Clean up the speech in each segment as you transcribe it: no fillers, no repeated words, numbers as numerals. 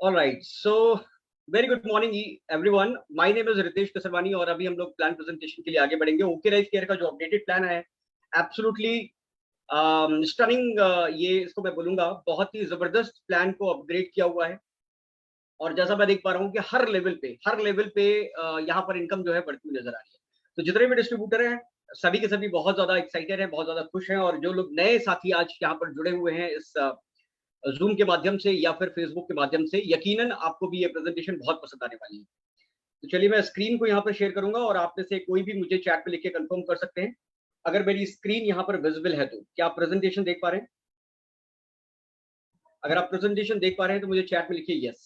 All right, so very good morning everyone. My name is Ritesh Kasarwani और अभी हम लोग प्लान प्रेजेंटेशन के लिए आगे बढ़ेंगे। ओके लाइफ केयर का जो अपडेटेड प्लान है, एब्सोल्युटली स्टनिंग, ये इसको मैं बोलूंगा बहुत ही जबरदस्त प्लान को अपग्रेड किया हुआ है। और जैसा मैं देख पा रहा हूँ कि हर लेवल पे यहाँ पर इनकम जो है बढ़ती हुई नजर आ रही है। तो जितने भी डिस्ट्रीब्यूटर हैं, सभी के सभी बहुत ज्यादा एक्साइटेड हैं, बहुत ज्यादा खुश हैं। और जो लोग नए साथी आज यहाँ पर जुड़े हुए हैं इस जूम के माध्यम से या फिर फेसबुक के माध्यम से, यकीनन आपको भी ये प्रेजेंटेशन बहुत पसंद आने वाली है। तो चलिए मैं स्क्रीन को यहाँ पर शेयर करूंगा और आप में से कोई भी मुझे चैट पे लिख के कंफर्म कर सकते हैं अगर मेरी स्क्रीन यहाँ पर विजिबल है। तो क्या आप प्रेजेंटेशन देख पा रहे हैं? अगर आप प्रेजेंटेशन देख पा रहे हैं तो मुझे चैट में लिखिए yes.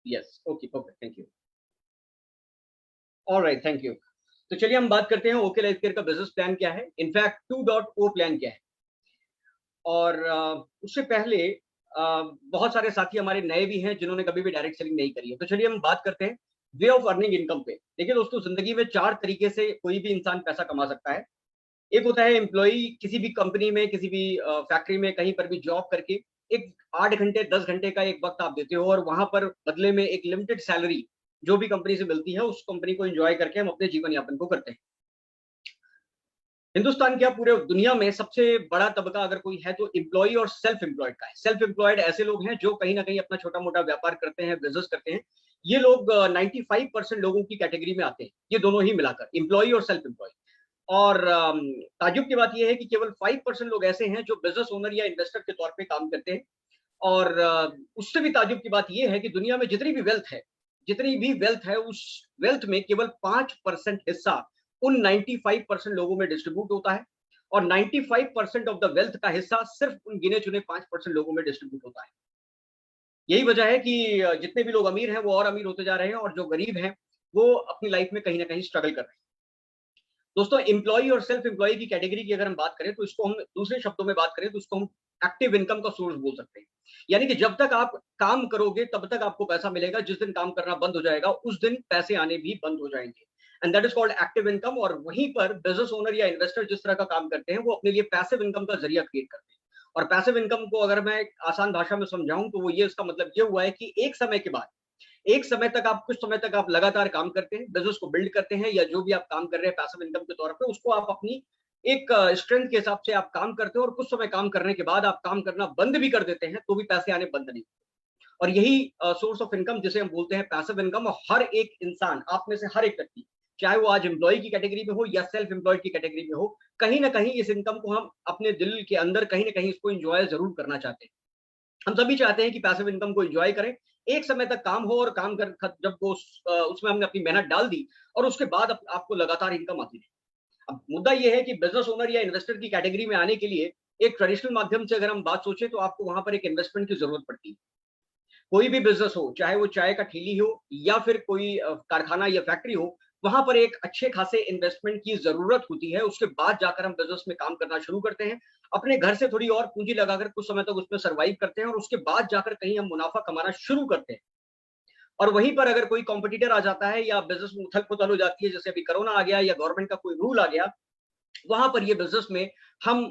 Yes, okay, perfect, thank you. Alright, thank you. तो चलिए हम बात करते हैं ओके लाइफ केयर का बिजनेस प्लान क्या है, इनफैक्ट 2.0 प्लान क्या है। और उससे पहले बहुत सारे साथी हमारे नए भी हैं जिन्होंने कभी भी डायरेक्ट सेलिंग नहीं करी है। तो चलिए हम बात करते हैं वे ऑफ अर्निंग इनकम पे। देखिए दोस्तों, जिंदगी में 4 तरीके से कोई भी इंसान पैसा कमा सकता है। एक होता है एम्प्लॉई, किसी भी कंपनी में, किसी भी फैक्ट्री में, कहीं पर भी जॉब करके एक 8 घंटे 10 घंटे का एक वक्त आप देते हो और वहां पर बदले में एक लिमिटेड सैलरी जो भी कंपनी से मिलती है, उस कंपनी को एंजॉय करके हम अपने जीवन यापन को करते हैं। हिंदुस्तान क्या पूरे दुनिया में सबसे बड़ा तबका अगर कोई है तो एम्प्लॉय और सेल्फ एम्प्लॉयड का है। सेल्फ एम्प्लॉयड ऐसे लोग हैं जो कहीं ना कहीं अपना छोटा मोटा व्यापार करते हैं, बिजनेस करते हैं। ये लोग 95% लोगों की कैटेगरी में आते हैं, ये दोनों ही मिलाकर, एम्प्लॉय और सेल्फ एम्प्लॉय। और ताज्जुब की बात यह है कि केवल 5% लोग ऐसे हैं जो बिजनेस ओनर या इन्वेस्टर के तौर पे काम करते हैं। और उससे भी ताज्जुब की बात यह है कि दुनिया में जितनी भी वेल्थ है, उस वेल्थ में केवल 5% हिस्सा उन 95% लोगों में डिस्ट्रीब्यूट होता है। और 95% ऑफ द वेल्थ का हिस्सा सिर्फ उन गिने चुने 5% लोगों में डिस्ट्रीब्यूट होता है। यही वजह है कि जितने भी लोग अमीर हैं वो और अमीर होते जा रहे हैं और जो गरीब हैं वो अपनी लाइफ में कहीं ना कहीं स्ट्रगल कर रहे हैं। दोस्तों, एम्प्लॉय और सेल्फ एम्प्लॉय की कैटेगरी की अगर हम बात करें तो इसको हम दूसरे शब्दों में बात करें तो इसको हम एक्टिव इनकम का सोर्स बोल सकते हैं। यानी कि जब तक आप काम करोगे तब तक आपको पैसा मिलेगा, जिस दिन काम करना बंद हो जाएगा उस दिन पैसे आने भी बंद हो जाएंगे। And that is called active income. और वहीं पर बिजनेस ओनर या इन्वेस्टर जिस तरह का काम करते हैं वो अपने लिए पैसिव इनकम का जरिया क्रिएट करते हैं। और पैसिव इनकम को अगर मैं आसान भाषा में समझाऊं तो वो ये, इसका मतलब ये हुआ है कि एक समय तक आप, कुछ समय तक आप लगातार काम करते हैं, बिजनेस को बिल्ड करते हैं, या जो भी आप काम कर रहे हैं पैसिव इनकम के तौर पे, उसको आप अपनी एक स्ट्रेंथ के हिसाब से आप काम करते हो और कुछ समय काम करने के बाद आप काम करना बंद भी कर देते हैं तो भी पैसे आने बंद नहीं। और यही सोर्स ऑफ इनकम जिसे हम बोलते हैं पैसिव इनकम। और हर एक इंसान, आप में से हर एक व्यक्ति, चाहे वो आज एम्प्लॉय की कैटेगरी में हो या सेल्फ एम्प्लॉयड की कैटेगरी में हो, कहीं ना कहीं इस इनकम को हम अपने दिल के अंदर कहीं ना कहीं इसको एंजॉय जरूर करना चाहते हैं। हम सभी चाहते हैं कि पैसिव इनकम को एंजॉय करें, एक समय तक काम हो और काम कर जब वो उसमें हमने अपनी मेहनत डाल दी और उसके बाद आपको लगातार इनकम आती रहे। अब मुद्दा यह है कि बिजनेस ओनर या इन्वेस्टर की कैटेगरी में आने के लिए एक ट्रेडिशनल माध्यम से अगर हम बात सोचें तो आपको वहां पर एक इन्वेस्टमेंट की जरूरत पड़ती है। कोई भी बिजनेस हो, चाहे वो चाय का ठेली हो या फिर कोई कारखाना या फैक्ट्री हो, वहां पर एक अच्छे खासे इन्वेस्टमेंट की जरूरत होती है। उसके बाद जाकर हम बिजनेस में काम करना शुरू करते हैं, अपने घर से थोड़ी और पूंजी लगाकर कुछ समय तक उसमें सर्वाइव करते हैं और उसके बाद जाकर कहीं हम मुनाफा कमाना शुरू करते हैं। और वहीं पर अगर कोई कॉम्पिटिटर आ जाता है या बिजनेस में उथल पुथल हो जाती है, जैसे अभी कोरोना आ गया या गवर्नमेंट का कोई रूल आ गया, वहां पर ये बिजनेस में हम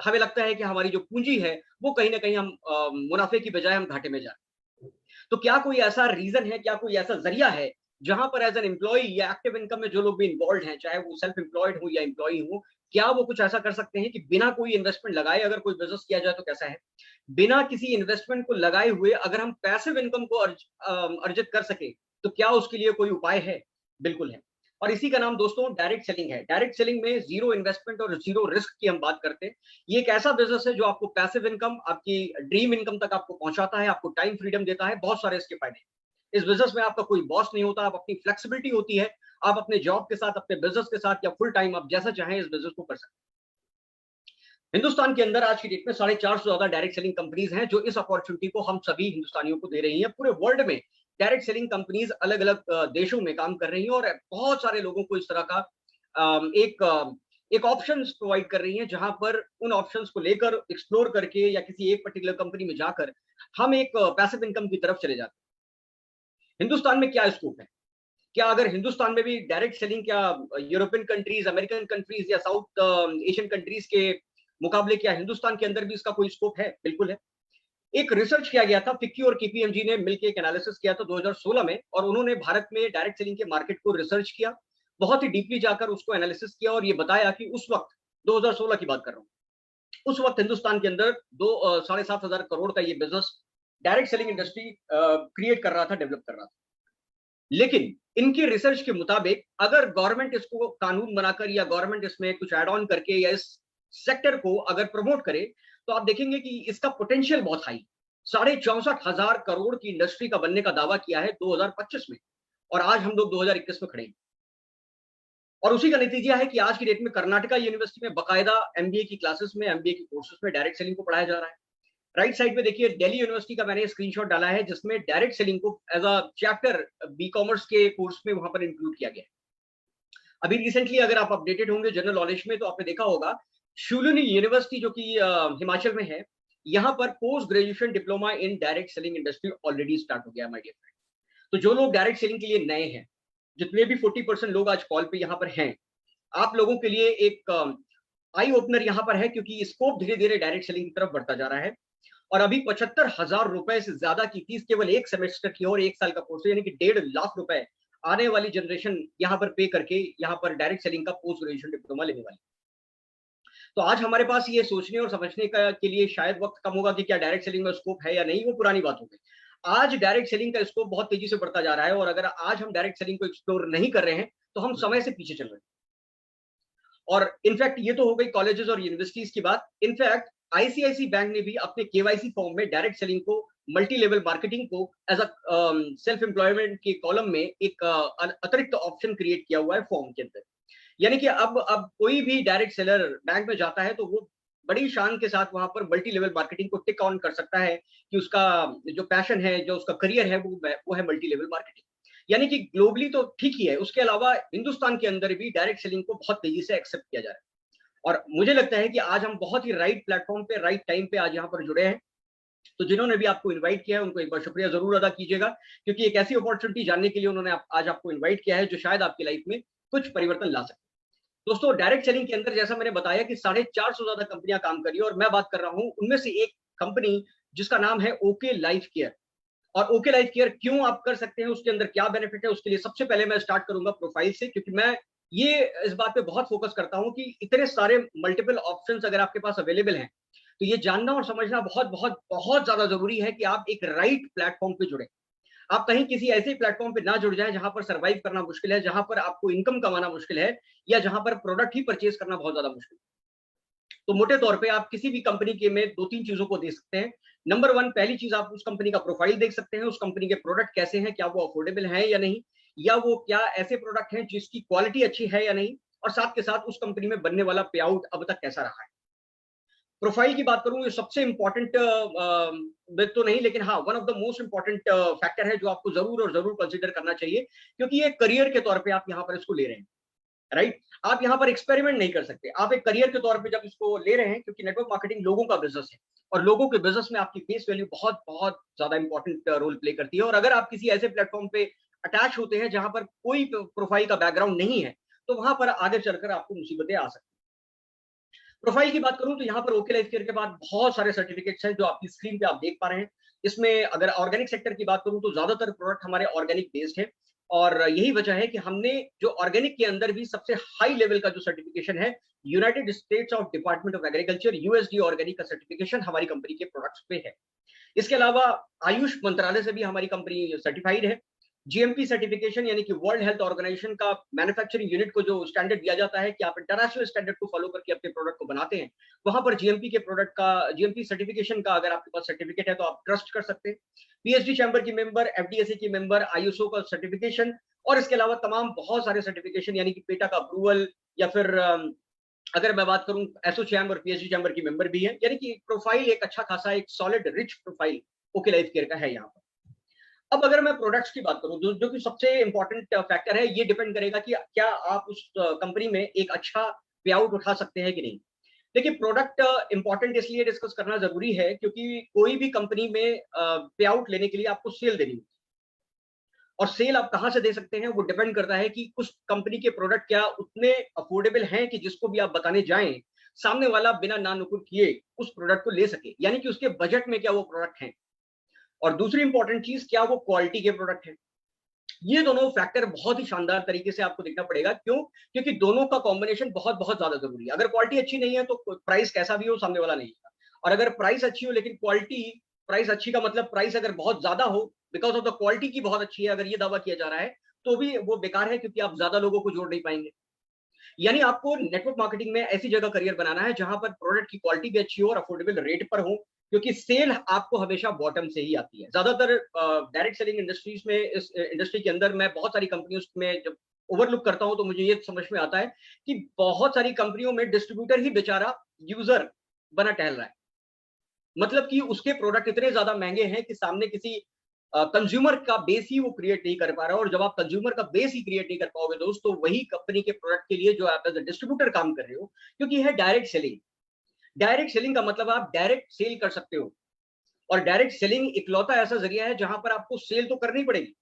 हमें लगता है कि हमारी जो पूंजी है वो कहीं ना कहीं हम मुनाफे की बजाय हम घाटे में जा रहे हैं। तो क्या कोई ऐसा रीजन है, क्या कोई ऐसा जरिया है जहां पर एज एन एम्प्लॉय या एक्टिव इनकम में जो लोग भी इन्वॉल्व हैं, चाहे वो सेल्फ एम्प्लॉयड हो या एम्प्लॉय हो, क्या वो कुछ ऐसा कर सकते हैं कि बिना कोई इन्वेस्टमेंट लगाए अगर कोई बिजनेस किया जाए तो कैसा है? बिना किसी इन्वेस्टमेंट को लगाए हुए अगर हम पैसिव इनकम को अर्जित कर सके तो क्या उसके लिए कोई उपाय है? बिल्कुल है। और इसी का नाम दोस्तों डायरेक्ट सेलिंग है। डायरेक्ट सेलिंग में जीरो इन्वेस्टमेंट और जीरो रिस्क की हम बात करते हैं। ये एक ऐसा बिजनेस है जो आपको पैसिव इनकम, आपकी ड्रीम इनकम तक आपको पहुंचाता है, आपको टाइम फ्रीडम देता है, बहुत सारे इसके फायदे। इस बिजनेस में आपका कोई बॉस नहीं होता, आप अपनी फ्लेक्सिबिलिटी होती है, आप अपने जॉब के साथ, अपने बिजनेस के साथ या फुल टाइम आप जैसा चाहें इस बिजनेस को कर सकते हैं। हिंदुस्तान के अंदर आज की डेट में 450 से ज्यादा डायरेक्ट सेलिंग कंपनीज हैं जो इस अपॉर्चुनिटी को हम सभी हिंदुस्तानियों को दे रही हैं। पूरे वर्ल्ड में डायरेक्ट सेलिंग कंपनीज अलग अलग देशों में काम कर रही हैं और बहुत सारे लोगों को इस तरह का एक ऑप्शंस प्रोवाइड कर रही हैं, जहां पर उन ऑप्शंस को लेकर एक्सप्लोर करके या किसी एक पर्टिकुलर कंपनी में जाकर हम एक पैसिव इनकम की तरफ चले जाते हैं। हिंदुस्तान में क्या स्कोप है? क्या अगर हिंदुस्तान में भी डायरेक्ट सेलिंग, क्या यूरोपियन कंट्रीज, अमेरिकन कंट्रीज या साउथ एशियन कंट्रीज के मुकाबले क्या हिंदुस्तान के अंदर भी इसका कोई स्कोप है? बिल्कुल है। एक रिसर्च किया गया था, फिक्की और केपीएमजी ने मिलकर एक एनालिसिस किया था 2016 में, और उन्होंने भारत में डायरेक्ट सेलिंग के मार्केट को रिसर्च किया, बहुत ही डीपली जाकर उसको एनालिसिस किया, और ये बताया कि उस वक्त 2016 की बात कर रहा हूँ, उस वक्त हिंदुस्तान के अंदर 7,500 करोड़ का ये business direct selling industry create कर रहा था, डेवलप कर रहा था। लेकिन इनकी रिसर्च के मुताबिक अगर गवर्नमेंट इसको कानून बनाकर या गवर्नमेंट इसमें कुछ एड ऑन करके या इस सेक्टर को अगर प्रमोट करे, तो आप देखेंगे कि इसका पोटेंशियल बहुत हाई, 64,500 करोड़ की इंडस्ट्री का बनने का दावा किया है 2025 में, और आज हम लोग 2021 में खड़े हैं। और उसी का नतीजा है कि आज की डेट में कर्नाटका यूनिवर्सिटी में बकायदा एमबीए की क्लासेस में, एमबीए की कोर्सेज में डायरेक्ट सेलिंग को पढ़ाया जा रहा है। राइट साइड पे देखिए दिल्ली यूनिवर्सिटी का मैंने स्क्रीनशॉट डाला है, जिसमें डायरेक्ट सेलिंग को as a chapter B commerce के कोर्स में वहां पर इंक्लूड किया गया है। अभी रिसेंटली अगर आप अपडेटेड होंगे जनरल नॉलेज में, तो आपने देखा होगा शुलिनी यूनिवर्सिटी जो कि हिमाचल में है, यहाँ पर post graduation diploma in direct selling industry already start हो गया माय डियर फ्रेंड। तो जो लोग डायरेक्ट सेलिंग के लिए नए हैं, जितने भी 40% लोग आज कॉल पे यहाँ पर हैं, आप लोगों के लिए एक आई ओपनर यहाँ पर है, क्योंकि स्कोप धीरे धीरे डायरेक्ट सेलिंग की तरफ बढ़ता जा रहा है। और अभी 75,000 रुपए से ज्यादा की फीस केवल एक सेमेस्टर की और 1 साल का कोर्स, यानी कि 1.5 लाख रुपए आने वाली जनरेशन यहाँ पर पे करके यहाँ पर डायरेक्ट सेलिंग का पोस्ट ग्रेजुएशन डिप्लोमा लेने वाली। तो आज हमारे पास ये सोचने और समझने का के लिए शायद वक्त कम होगा कि क्या डायरेक्ट सेलिंग में स्कोप है या नहीं, वो पुरानी बात हो गई। आज डायरेक्ट सेलिंग का स्कोप बहुत तेजी से बढ़ता जा रहा है, और अगर आज हम डायरेक्ट सेलिंग को एक्सप्लोर नहीं कर रहे हैं, तो हम समय से पीछे चल रहे हैं। और इनफैक्ट ये तो हो गई कॉलेजेस और यूनिवर्सिटीज की बात। इनफैक्ट आईसीआईसी बैंक ने भी अपने केवाईसी फॉर्म में डायरेक्ट सेलिंग को, मल्टी लेवल मार्केटिंग को एज अ सेल्फ एम्प्लॉयमेंट के कॉलम में एक अतिरिक्त ऑप्शन क्रिएट किया हुआ है फॉर्म के अंदर। यानी कि अब कोई भी डायरेक्ट सेलर बैंक में जाता है तो वो बड़ी शान के साथ वहां पर मल्टी लेवल मार्केटिंग को टिक ऑन कर सकता है कि उसका जो पैशन है, जो उसका करियर है, वो है मल्टी लेवल मार्केटिंग। यानी कि ग्लोबली तो ठीक ही है, उसके अलावा हिंदुस्तान के अंदर भी डायरेक्ट सेलिंग को बहुत तेजी से एक्सेप्ट किया जा रहा है। और मुझे लगता है कि आज हम बहुत ही राइट प्लेटफॉर्म पे, राइट टाइम पे आज यहाँ पर जुड़े हैं। तो जिन्होंने भी आपको इनवाइट किया है, उनको एक बार शुक्रिया जरूर अदा कीजिएगा, क्योंकि एक ऐसी अपॉर्चुनिटी जानने के लिए उन्होंने आज आपको इन्वाइट किया है, जो शायद आपकी लाइफ में कुछ परिवर्तन ला सकते। दोस्तों, डायरेक्ट सेलिंग के अंदर जैसा मैंने बताया कि 450 से ज्यादा कंपनियां काम कर रही है, और मैं बात कर रहा हूं उनमें से एक कंपनी जिसका नाम है ओके लाइफ केयर। और ओके लाइफ केयर क्यों आप कर सकते हैं, उसके अंदर क्या बेनिफिट है, उसके लिए सबसे पहले मैं स्टार्ट करूंगा प्रोफाइल से, क्योंकि मैं ये इस बात पे बहुत फोकस करता हूं कि इतने सारे मल्टीपल ऑप्शंस अगर आपके पास अवेलेबल हैं, तो ये जानना और समझना बहुत बहुत बहुत ज्यादा जरूरी है कि आप एक राइट प्लेटफॉर्म पे जुड़े। आप कहीं किसी ऐसे प्लेटफॉर्म पे ना जुड़ जाएं जहां पर सर्वाइव करना मुश्किल है, जहां पर आपको इनकम कमाना मुश्किल है, या जहां पर प्रोडक्ट ही परचेज करना बहुत ज्यादा मुश्किल है। तो मोटे तौर पे आप किसी भी कंपनी के में 2-3 चीजों को देख सकते हैं। नंबर 1, पहली चीज, आप उस कंपनी का प्रोफाइल देख सकते हैं, उस कंपनी के प्रोडक्ट कैसे हैं, क्या वो अफोर्डेबल है या नहीं, या वो क्या ऐसे प्रोडक्ट हैं जिसकी क्वालिटी अच्छी है या नहीं, और साथ के साथ उस कंपनी में बनने वाला पे आउट अब तक कैसा रहा है। प्रोफाइल की बात करूं, ये सबसे इंपॉर्टेंट बिट तो नहीं, लेकिन हाँ, one of the most important factor है जो आपको जरूर और जरूर कंसिडर करना चाहिए, क्योंकि ये करियर के तौर पे आप यहाँ पर इसको ले रहे हैं। राइट, आप यहाँ पर एक्सपेरिमेंट नहीं कर सकते, आप एक करियर के तौर पे जब इसको ले रहे हैं, क्योंकि नेटवर्क मार्केटिंग लोगों का बिजनेस है, और लोगों के बिजनेस में आपकी फेस वैल्यू बहुत बहुत ज्यादा इंपॉर्टेंट रोल प्ले करती है। और अगर आप किसी ऐसे प्लेटफॉर्म पे अटैच होते हैं जहां पर कोई प्रोफाइल का बैकग्राउंड नहीं है, तो वहां पर आगे चलकर आपको मुसीबतें आ सकती हैं। प्रोफाइल की बात करूं तो यहाँ पर ओके लाइफ केयर के बाद बहुत सारे सर्टिफिकेट्स हैं जो आपकी स्क्रीन पे आप देख पा रहे हैं। इसमें अगर ऑर्गेनिक सेक्टर की बात करूं तो ज्यादातर प्रोडक्ट हमारे ऑर्गेनिक बेस्ड है, और यही वजह है कि हमने जो ऑर्गेनिक के अंदर भी सबसे हाई लेवल का जो सर्टिफिकेशन है, United states of department of agriculture USD organic का सर्टिफिकेशन हमारी कंपनी के प्रोडक्ट्स पे है। इसके अलावा आयुष मंत्रालय से भी हमारी कंपनी सर्टिफाइड है। जीएमपी सर्टिफिकेशन, यानी कि वर्ल्ड हेल्थ ऑर्गेनाइजेशन का मैन्युफैक्चरिंग यूनिट को जो स्टैंडर्ड दिया जाता है कि आप इंटरनेशनल स्टैंडर्ड को फॉलो करके अपने प्रोडक्ट को बनाते हैं, वहां पर जीएमपी के प्रोडक्ट का, जीएमपी सर्टिफिकेशन का अगर आपके पास सर्टिफिकेट है तो आप ट्रस्ट कर सकते हैं। पीएचडी चैम्बर की मेंबर, एफडीएसए की मेंबर, आईएसओ का सर्टिफिकेशन, और इसके अलावा तमाम बहुत सारे सर्टिफिकेशन, यानी कि पेटा का अप्रूवल, या फिर अगर मैं बात करूं एसोचैम और पीएचडी चैम्बर की मेंबर भी है। यानी कि प्रोफाइल एक अच्छा खासा, एक solid rich profile okay life care का है यहाँ पर। अब अगर मैं प्रोडक्ट्स की बात करूं, जो कि सबसे इंपॉर्टेंट फैक्टर है, ये डिपेंड करेगा कि क्या आप उस कंपनी में एक अच्छा पे आउट उठा सकते हैं कि नहीं। देखिए, प्रोडक्ट इंपॉर्टेंट इसलिए डिस्कस करना जरूरी है क्योंकि कोई भी कंपनी में पे आउट लेने के लिए आपको सेल देनी होती है, और सेल आप कहां से दे सकते हैं वो डिपेंड करता है कि उस कंपनी के प्रोडक्ट क्या उतने अफोर्डेबल हैं कि जिसको भी आप बताने जाएं, सामने वाला बिना ना नुकुर किए उस प्रोडक्ट को ले सके, यानी कि उसके बजट में क्या वो प्रोडक्ट है। और दूसरी इंपॉर्टेंट चीज, क्या वो क्वालिटी के प्रोडक्ट है। ये दोनों फैक्टर बहुत ही शानदार तरीके से आपको देखना पड़ेगा। क्यों? क्योंकि दोनों का कॉम्बिनेशन बहुत बहुत ज्यादा जरूरी है। अगर क्वालिटी अच्छी नहीं है तो प्राइस कैसा भी हो सामने वाला नहीं है, और अगर प्राइस अच्छी हो लेकिन क्वालिटी, प्राइस अच्छी का मतलब प्राइस अगर बहुत ज्यादा हो बिकॉज ऑफ द क्वालिटी की बहुत अच्छी है, अगर ये दावा किया जा रहा है तो भी वो बेकार है, क्योंकि आप ज्यादा लोगों को जोड़ नहीं पाएंगे। यानी आपको नेटवर्क मार्केटिंग में ऐसी जगह करियर बनाना है जहां पर प्रोडक्ट की क्वालिटी भी अच्छी हो और अफोर्डेबल रेट पर हो, क्योंकि सेल आपको हमेशा बॉटम से ही आती है। ज्यादातर डायरेक्ट सेलिंग इंडस्ट्रीज में, इस इंडस्ट्री के अंदर मैं बहुत सारी कंपनियों में जब ओवरलुक करता हूं तो मुझे ये समझ में आता है कि बहुत सारी कंपनियों में डिस्ट्रीब्यूटर ही बेचारा यूजर बना टहल रहा है। मतलब कि उसके प्रोडक्ट इतने ज्यादा महंगे हैं कि सामने किसी कंज्यूमर का बेस ही वो क्रिएट नहीं कर पा रहा है। और जब आप कंज्यूमर का बेस ही क्रिएट नहीं कर पाओगे दोस्त, तो वही कंपनी के प्रोडक्ट के लिए जो आप एज डिस्ट्रीब्यूटर काम कर रहे हो, क्योंकि है डायरेक्ट सेलिंग। डायरेक्ट सेलिंग का मतलब आप डायरेक्ट सेल कर सकते हो, और डायरेक्ट सेलिंग इकलौता ऐसा जरिया है जहां पर आपको सेल तो करनी पड़ेगी।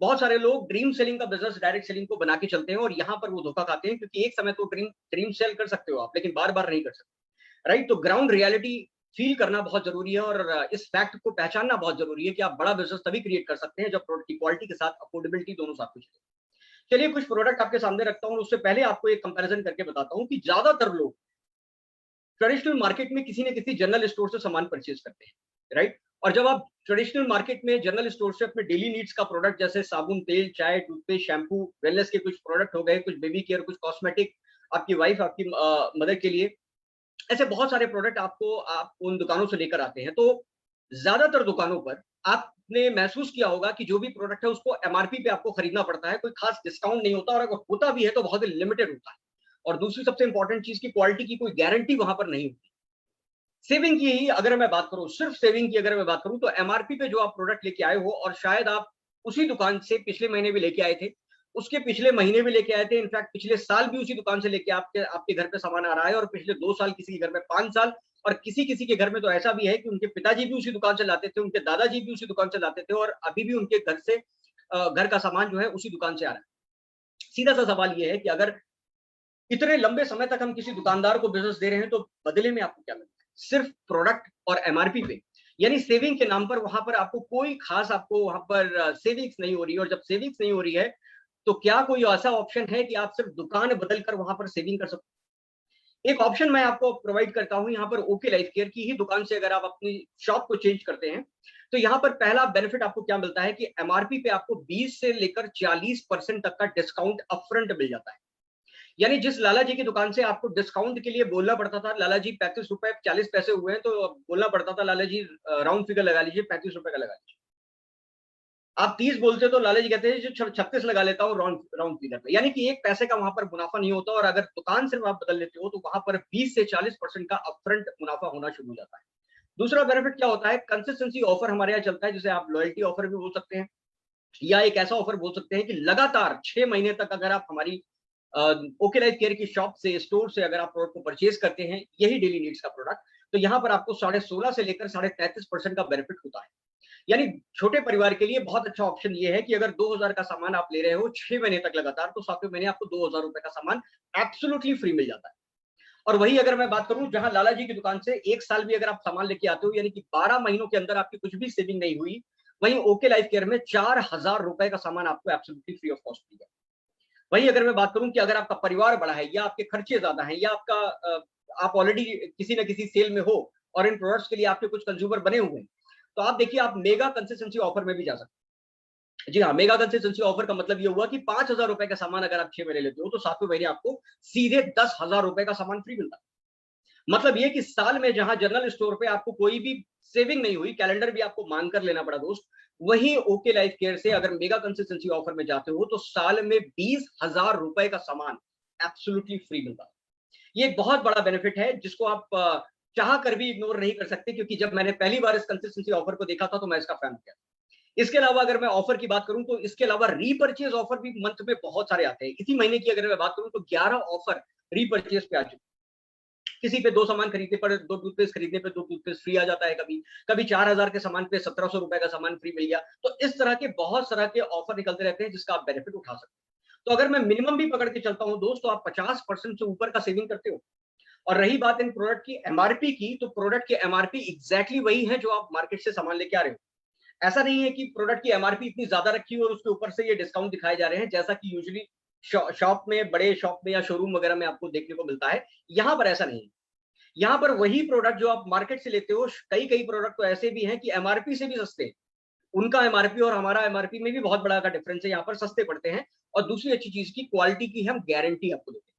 बहुत सारे लोग ड्रीम सेलिंग का बिजनेस डायरेक्ट सेलिंग को बना के चलते हैं, और यहां पर वो धोखा खाते हैं, क्योंकि एक समय तो ड्रीम ड्रीम सेल कर सकते हो आप, लेकिन बार बार नहीं कर सकते। राइट? तो ग्राउंड रियलिटी फील करना बहुत जरूरी है, और इस फैक्ट को पहचानना बहुत जरूरी है कि आप बड़ा बिजनेस तभी क्रिएट कर सकते हैं जब प्रोडक्ट की क्वालिटी के साथ अफोर्डेबिलिटी दोनों साथ में चले। चलिए कुछ प्रोडक्ट आपके सामने रखता हूं, उससे पहले आपको एक कंपैरिजन करके बताता हूं कि ज्यादातर लोग ट्रेडिशनल मार्केट में किसी न किसी जनरल स्टोर से सामान परचेज करते हैं, राइट? और जब आप ट्रेडिशनल मार्केट में जनरल स्टोर से अपने डेली नीड्स का प्रोडक्ट जैसे साबुन, तेल, चाय, टूथपेस्ट, शैम्पू, वेलनेस के कुछ प्रोडक्ट हो गए, कुछ बेबी केयर, कुछ कॉस्मेटिक, आपकी वाइफ, आपकी मदर के लिए, ऐसे बहुत सारे प्रोडक्ट आपको आप उन दुकानों से लेकर आते हैं। तो ज्यादातर दुकानों पर आपने महसूस किया होगा कि जो भी प्रोडक्ट है उसको एमआरपी पे आपको खरीदना पड़ता है, कोई खास डिस्काउंट नहीं होता, और अगर होता भी है तो बहुत ही लिमिटेड होता है। और दूसरी सबसे इंपॉर्टेंट चीज की क्वालिटी की कोई गारंटी वहां पर नहीं होती। सेविंग की ही अगर मैं बात करूं, सिर्फ सेविंग की अगर मैं बात करूं, तो एमआरपी पे जो आप प्रोडक्ट लेके आए हो, और शायद आप उसी दुकान से पिछले महीने भी लेके आए थे, उसके पिछले महीने भी लेके आए थे, इनफैक्ट पिछले साल भी उसी दुकान से लेके आपके आपके घर पे सामान आ रहा है, और पिछले 2 साल किसी के घर में, 5 साल, और किसी किसी के घर में तो ऐसा भी है कि उनके पिताजी भी उसी दुकान से लाते थे, उनके दादाजी भी उसी दुकान से लाते थे, और अभी भी उनके घर से घर का सामान जो है उसी दुकान से आ रहा है। सीधा सा सवाल ये है कि अगर इतने लंबे समय तक हम किसी दुकानदार को बिजनेस दे रहे हैं तो बदले में आपको क्या मिलता है? सिर्फ प्रोडक्ट और एमआरपी पे, यानी सेविंग के नाम पर वहां पर आपको कोई खास, आपको वहां पर सेविंग्स नहीं हो रही है। और जब सेविंग्स नहीं हो रही है तो क्या कोई ऐसा ऑप्शन है कि आप सिर्फ दुकान बदल कर वहां पर सेविंग कर सकते? एक ऑप्शन मैं आपको प्रोवाइड करता हूं यहाँ पर, ओके लाइफ केयर की ही दुकान से अगर आप अपनी शॉप को चेंज करते हैं तो यहाँ पर पहला बेनिफिट आपको क्या मिलता है कि एमआरपी पे आपको 20 से लेकर 40% तक का डिस्काउंट अपफ्रंट मिल जाता है। यानी जिस लाला जी की दुकान से आपको डिस्काउंट के लिए बोलना पड़ता था, लाला जी 35 रुपए 40 पैसे हुए हैं, तो बोलना पड़ता था लाला जी राउंड फिगर लगा लीजिए, 35 रुपए का लगा लीजिए। आप 30 बोलते तो लाला जी कहते हैं जो 36 लगा लेता हूँ राउंड राउंड फिगर पे, यानी कि 1 पैसे का वहां पर मुनाफा नहीं होता। और अगर दुकान सिर्फ आप बदल लेते हो तो वहां पर 20 से 40% का अपफ्रंट मुनाफा होना शुरू हो जाता है। दूसरा बेनिफिट क्या होता है? कंसिस्टेंसी ऑफर हमारे यहाँ चलता है, जिसे आप लॉयल्टी ऑफर भी बोल सकते हैं, या एक ऐसा ऑफर बोल सकते हैं कि लगातार 6 महीने तक अगर आप हमारी ओके लाइफ केयर की शॉप से, स्टोर से अगर आप प्रोडक्ट को परचेज करते हैं, यही डेली नीड्स का प्रोडक्ट, तो यहाँ पर आपको 16.5 से लेकर 33.5% का बेनिफिट होता है। यानी छोटे परिवार के लिए बहुत अच्छा ऑप्शन ये है कि अगर 2000 का सामान आप ले रहे हो 6 महीने तक लगातार, तो 7वें महीने आपको 2000 रुपए का सामान एब्सोल्युटली फ्री मिल जाता है। और वही अगर मैं बात करूं जहां लाला जी की दुकान से 1 साल भी अगर आप सामान लेके आते हो, यानी कि 12 महीनों के अंदर आपकी कुछ भी सेविंग नहीं हुई, वहीं ओके लाइफ केयर में 4000 रुपए का सामान आपको एब्सोल्युटली फ्री ऑफ कॉस्ट मिल जाए। वहीं अगर मैं बात करूं कि अगर आपका परिवार बड़ा है, या आपके खर्चे ज्यादा हैं, या आप ऑलरेडी किसी न किसी सेल में हो और इन प्रोडक्ट्स के लिए आपके कुछ कंज्यूमर बने हुए हैं, तो आप देखिए आप मेगा कंसिस्टेंसी ऑफर में भी जा सकते हैं। जी हाँ, मेगा कंसिस्टेंसी ऑफर का मतलब ये हुआ कि 5000 रुपए का सामान अगर आप 6 महीने लेते हो तो 7वें महीने आपको सीधे 10,000 रुपए का सामान फ्री मिलता है। मतलब ये कि साल में जहां जनरल स्टोर पे आपको कोई भी सेविंग नहीं हुई, कैलेंडर भी आपको मान कर लेना पड़ा दोस्त, वहीं ओके लाइफ केयर से अगर मेगा कंसिस्टेंसी ऑफर में जाते हो तो साल में 20,000 रुपए का सामान एब्सोल्युटली फ्री मिलता है। ये एक बहुत बड़ा बेनिफिट है जिसको आप चाह कर भी इग्नोर नहीं कर सकते, क्योंकि जब मैंने पहली बार इस कंसिस्टेंसी ऑफर को देखा था तो मैं इसका फैन हो गया। इसके अलावा अगर मैं ऑफर की बात करूं तो इसके अलावा रीपर्चेज ऑफर भी मंथ में बहुत सारे आते हैं। इसी महीने की अगर मैं बात करूं तो 11 ऑफर रीपर्चेज पे आ चुके हैं। किसी पे 2 सामान खरीदने पर 2 टूथपेस्ट खरीदने पे 2 टूथपेस्ट फ्री आ जाता है, कभी कभी 4000 के सामान पे 1700 रुपए का सामान फ्री मिल गया। तो इस तरह के बहुत तरह के ऑफर निकलते रहते हैं जिसका आप बेनिफिट उठा सकते हैं। तो अगर मैं मिनिमम भी पकड़ के चलता हूं दोस्त, तो आप 50% से ऊपर का सेविंग करते हो, और रही बात इन प्रोडक्ट की एमआरपी की, तो प्रोडक्ट की एमआरपी एग्जैक्टली वही है जो आप मार्केट से सामान लेके आ रहे हो। ऐसा नहीं है कि प्रोडक्ट की एमआरपी इतनी ज्यादा रखी हो और उसके ऊपर से ये डिस्काउंट दिखाए जा रहे हैं, जैसा कि यूजुअली शॉप में, बड़े शॉप में या शोरूम वगैरह में आपको देखने को मिलता है। यहाँ पर ऐसा नहीं है। यहाँ पर वही प्रोडक्ट जो आप मार्केट से लेते हो, कई कई प्रोडक्ट तो ऐसे भी हैं कि एमआरपी से भी सस्ते हैं। उनका एमआरपी और हमारा एमआरपी में भी बहुत बड़ा का डिफरेंस है, यहाँ पर सस्ते पड़ते हैं। और दूसरी अच्छी चीज की क्वालिटी की हम गारंटी आपको देते हैं।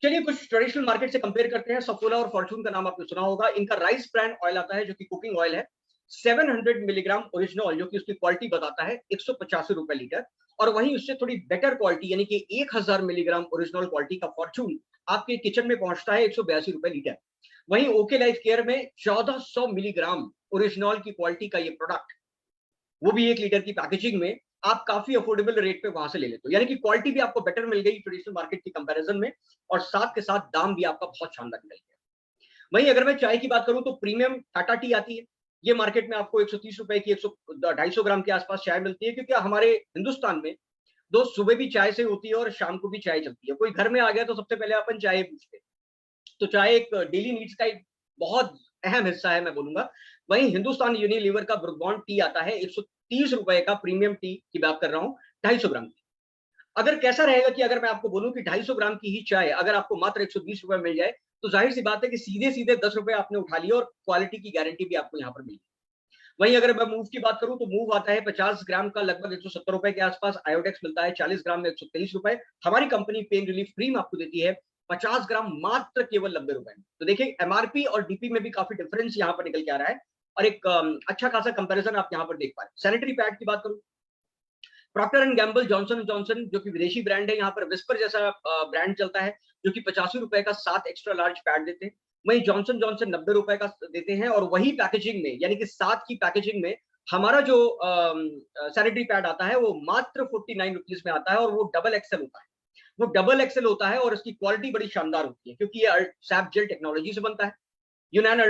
चलिए कुछ ट्रेडिशनल मार्केट से कंपेयर करते हैं। सफोला और फॉर्चून का नाम आपने सुना होगा। इनका राइस ब्रांड ऑयल आता है जो कि कुकिंग ऑयल है। 700 मिलीग्राम ओरिजिनल ऑयल, जो कि उसकी क्वालिटी बताता है 185 रुपए लीटर। और वहीं उससे थोड़ी बेटर क्वालिटी यानी कि 1000 मिलीग्राम ओरिजिनल क्वालिटी का फॉर्चून आपके किचन में पहुंचता है 182 रुपए लीटर। वहीं ओके लाइफ केयर में 1400 मिलीग्राम ओरिजिनल की क्वालिटी का ये प्रोडक्ट, वो भी 1 लीटर की पैकेजिंग में, आप काफी अफोर्डेबल रेट पे वहां से ले लेते हो। यानी कि क्वालिटी भी आपको बेटर मिल गई ट्रेडिशनल मार्केट की कंपैरिजन में, और साथ के साथ दाम भी आपका बहुत शानदार मिल गया। वहीं अगर मैं चाय की बात करूं तो प्रीमियम टाटा टी आती है। ये मार्केट में आपको 130 रुपए की 250 ग्राम के आसपास चाय मिलती है, क्योंकि हमारे हिंदुस्तान में दो सुबह भी चाय से होती है और शाम को भी चाय चलती है। कोई घर में आ गया तो सबसे पहले अपन चाय पूछते हैं। तो चाय एक डेली नीड्स का एक बहुत अहम हिस्सा है, मैं बोलूंगा। वहीं हिंदुस्तान यूनिलीवर का ब्रुक बॉन्ड टी आता है 130 रुपए का, प्रीमियम टी की बात कर रहा हूँ, 250 ग्राम की। अगर कैसा रहेगा कि अगर मैं आपको बोलूं कि 250 ग्राम की ही चाय अगर आपको मात्र 120 रुपए मिल जाए, तो जाहिर सी बात है कि सीधे सीधे 10 रुपए आपने उठा लिया और क्वालिटी की गारंटी भी आपको यहाँ पर मिली। वहीं अगर मैं मूव की बात करूं तो मूव आता है 50 ग्राम का लगभग 170 रुपए के आसपास। आयोडेक्स मिलता है 40 ग्राम में 123 रुपए। हमारी कंपनी पेन रिलीफ क्रीम आपको देती है 50 ग्राम मात्र केवल 90 रुपए में। तो देखिए एमआरपी और डीपी में भी काफी डिफरेंस यहाँ पर निकल के आ रहा है, और एक अच्छा खासा कंपैरिजन आप यहाँ पर देख पा रहे हैं। सैनिटरी पैड की बात करूं, Procter and Gamble, Johnson and Johnson जो कि विदेशी ब्रांड है, यहाँ पर विस्पर जैसा ब्रांड चलता है, जो कि 85 रुपए का 7 एक्स्ट्रा लार्ज पैड देते हैं। वहीं जॉनसन जॉनसन 90 रुपए का देते हैं, और वही पैकेजिंग में यानी कि 7 की पैकेजिंग में हमारा जो सैनिटरी पैड आता है वो मात्र 49 रुपीज में आता है, और वो डबल एक्सएल होता है। वो डबल एक्सएल होता है और इसकी क्वालिटी बड़ी शानदार होती है, क्योंकि ये सैप जेल टेक्नोलॉजी से बनता है। यूनान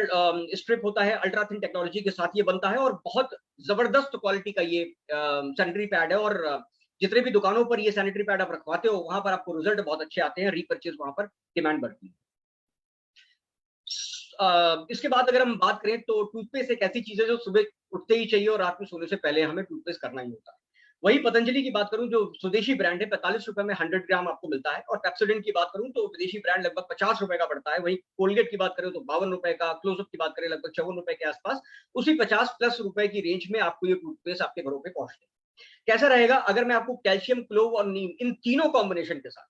स्ट्रिप होता है, अल्ट्रा थिन टेक्नोलॉजी के साथ ये बनता है, और बहुत जबरदस्त क्वालिटी का ये सैनिटरी पैड है। और जितने भी दुकानों पर ये सैनिटरी पैड आप रखवाते हो वहां पर आपको रिजल्ट बहुत अच्छे आते हैं, रीपर्चेज वहां पर डिमांड बढ़ती है। इसके बाद अगर हम बात करें तो टूथपेस्ट एक ऐसी चीज है जो सुबह उठते ही चाहिए और रात में सोने से पहले हमें टूथपेस्ट करना ही होता है। वही पतंजलि की बात करूं जो स्वदेशी ब्रांड है, 45 रुपए में 100 ग्राम आपको मिलता है। और पेप्सोडेंट की बात करूं तो विदेशी ब्रांड लगभग 50 रुपए का पड़ता है। वही कोलगेट की बात करें तो 52 रुपए का, क्लोजअप की बात करें लगभग 54 रुपए के आसपास। उसी 50+ रुपए की रेंज में आपको ये टूथपेस्ट आपके घरों पे पहुंचते हैं। कैसा रहेगा अगर मैं आपको कैल्शियम, क्लोव और नीम इन तीनों कॉम्बिनेशन के साथ,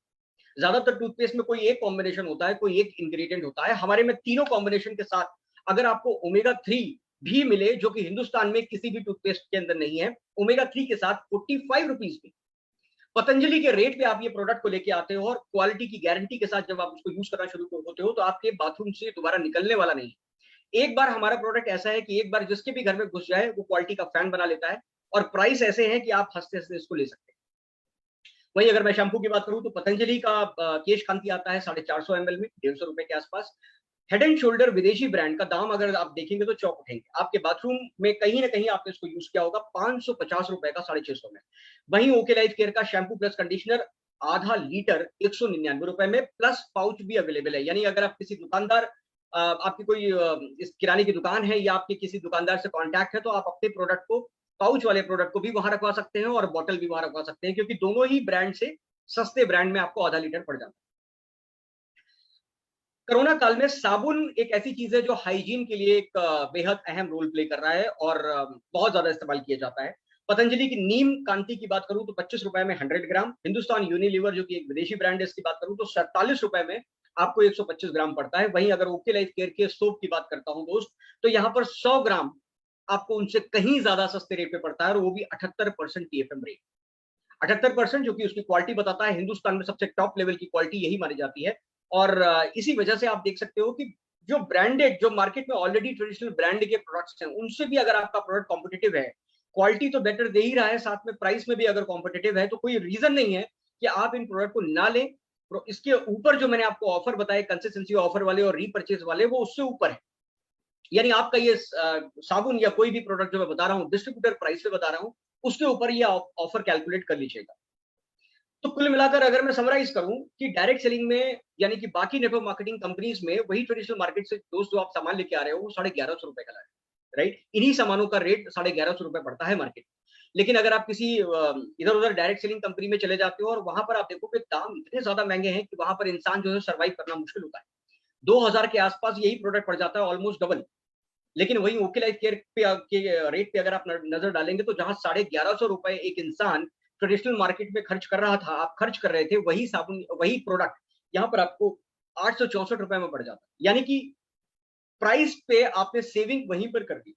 ज्यादातर टूथपेस्ट में कोई एक कॉम्बिनेशन होता है, कोई एक इंग्रेडिएंट होता है, हमारे में तीनों कॉम्बिनेशन के साथ अगर आपको ओमेगा 3 भी मिले, जो कि हिंदुस्तान में किसी भी टूथपेस्ट के अंदर नहीं है, ओमेगा 3 के साथ 45 रुपीज में पतंजलि के रेट पे आप ये प्रोडक्ट को लेके आते हो, और क्वालिटी की गारंटी के साथ जब आप उसको यूज करना शुरू होते हो तो आपके बाथरूम से दोबारा निकलने वाला नहीं है। एक बार हमारा प्रोडक्ट ऐसा है कि एक बार जिसके भी घर में घुस जाए वो क्वालिटी का फैन बना लेता है, और प्राइस ऐसे हैं कि आप हंसते हंसते इसको ले सकते हैं। वही अगर मैं शैम्पू की बात करूं तो पतंजलि का केश कांति आता है 450 ml में 150 रुपए के आसपास। हेड एंड शोल्डर विदेशी ब्रांड का दाम अगर आप देखेंगे तो चौक उठेंगे। आपके बाथरूम में कहीं ना कहीं आपने इसको यूज किया होगा, 550 रुपए का 650 में। वहीं ओके लाइफ केयर का शैम्पू प्लस कंडीशनर आधा लीटर 199 रुपए में, प्लस पाउच भी अवेलेबल है। यानी अगर आप किसी दुकानदार, आपकी कोई इस किराने की दुकान है या आपके किसी दुकानदार से कॉन्टैक्ट है, तो आप अपने प्रोडक्ट को, पाउच वाले प्रोडक्ट को भी वहां रखवा सकते हैं और बॉटल भी वहां रखवा सकते हैं, क्योंकि दोनों ही ब्रांड से सस्ते ब्रांड में आपको आधा लीटर पड़ जाता है। कोरोना काल में साबुन एक ऐसी चीज है जो हाइजीन के लिए एक बेहद अहम रोल प्ले कर रहा है और बहुत ज्यादा इस्तेमाल किया जाता है। पतंजलि की नीम कांति की बात करूं तो 25 रुपए में 100 ग्राम। हिंदुस्तान यूनिलीवर जो कि एक विदेशी ब्रांड है, इसकी बात करूं तो 47 रुपए में आपको 125 ग्राम पड़ता है। वहीं अगर ओके लाइफ केयर के सोप की बात करता हूं दोस्त, तो यहाँ पर 100 ग्राम आपको उनसे कहीं ज्यादा सस्ते रेट पे पड़ता है, और वो भी 78% टीएफएम रेट। 78% जो कि उसकी क्वालिटी बताता है, हिंदुस्तान में सबसे टॉप लेवल की क्वालिटी यही मानी जाती है। और इसी वजह से आप देख सकते हो कि जो ब्रांडेड, जो मार्केट में ऑलरेडी ट्रेडिशनल ब्रांड के प्रोडक्ट्स हैं, उनसे भी अगर आपका प्रोडक्ट कॉम्पिटिटिव है, क्वालिटी तो बेटर दे ही रहा है, साथ में प्राइस में भी अगर कॉम्पिटिटिव है, तो कोई रीजन नहीं है कि आप इन प्रोडक्ट को ना लें। इसके ऊपर जो मैंने आपको ऑफर बताए, कंसिस्टेंसी ऑफर वाले और रीपर्चेज वाले, वो उससे ऊपर है। यानी आपका ये साबुन या कोई भी प्रोडक्ट जो मैं बता रहा हूँ डिस्ट्रीब्यूटर प्राइस पे बता रहा हूँ, उसके ऊपर ये ऑफर कैलकुलेट कर लीजिएगा। तो कुल मिलाकर अगर मैं समराइज करूं कि डायरेक्ट सेलिंग में यानी कि बाकी नेटवर्क मार्केटिंग कंपनीज में वही ट्रेडिशनल मार्केट से दोस्त जो आप सामान लेके आ रहे हो वो 1150 रुपए का है, राइट। इन्हीं सामानों का रेट 1150 रुपए पड़ता है मार्केट। लेकिन अगर आप किसी इधर उधर डायरेक्ट सेलिंग कंपनी में चले जाते हो और वहां पर आप देखोगे दाम इतने ज्यादा महंगे हैं कि वहां पर इंसान जो है सर्वाइव करना मुश्किल होता है। 2000 के आसपास यही प्रोडक्ट पड़ जाता है, ऑलमोस्ट डबल। लेकिन वही ओके लाइफ केयर के रेट पे अगर आप नजर डालेंगे तो जहां 1150 रुपए एक इंसान ट्रेडिशनल मार्केट में खर्च कर रहा था, आप खर्च कर रहे थे वही साबुन वही प्रोडक्ट यहाँ पर आपको 864 रुपए में पड़ जाता है। यानी कि प्राइस पे आपने सेविंग वहीं पर कर दी।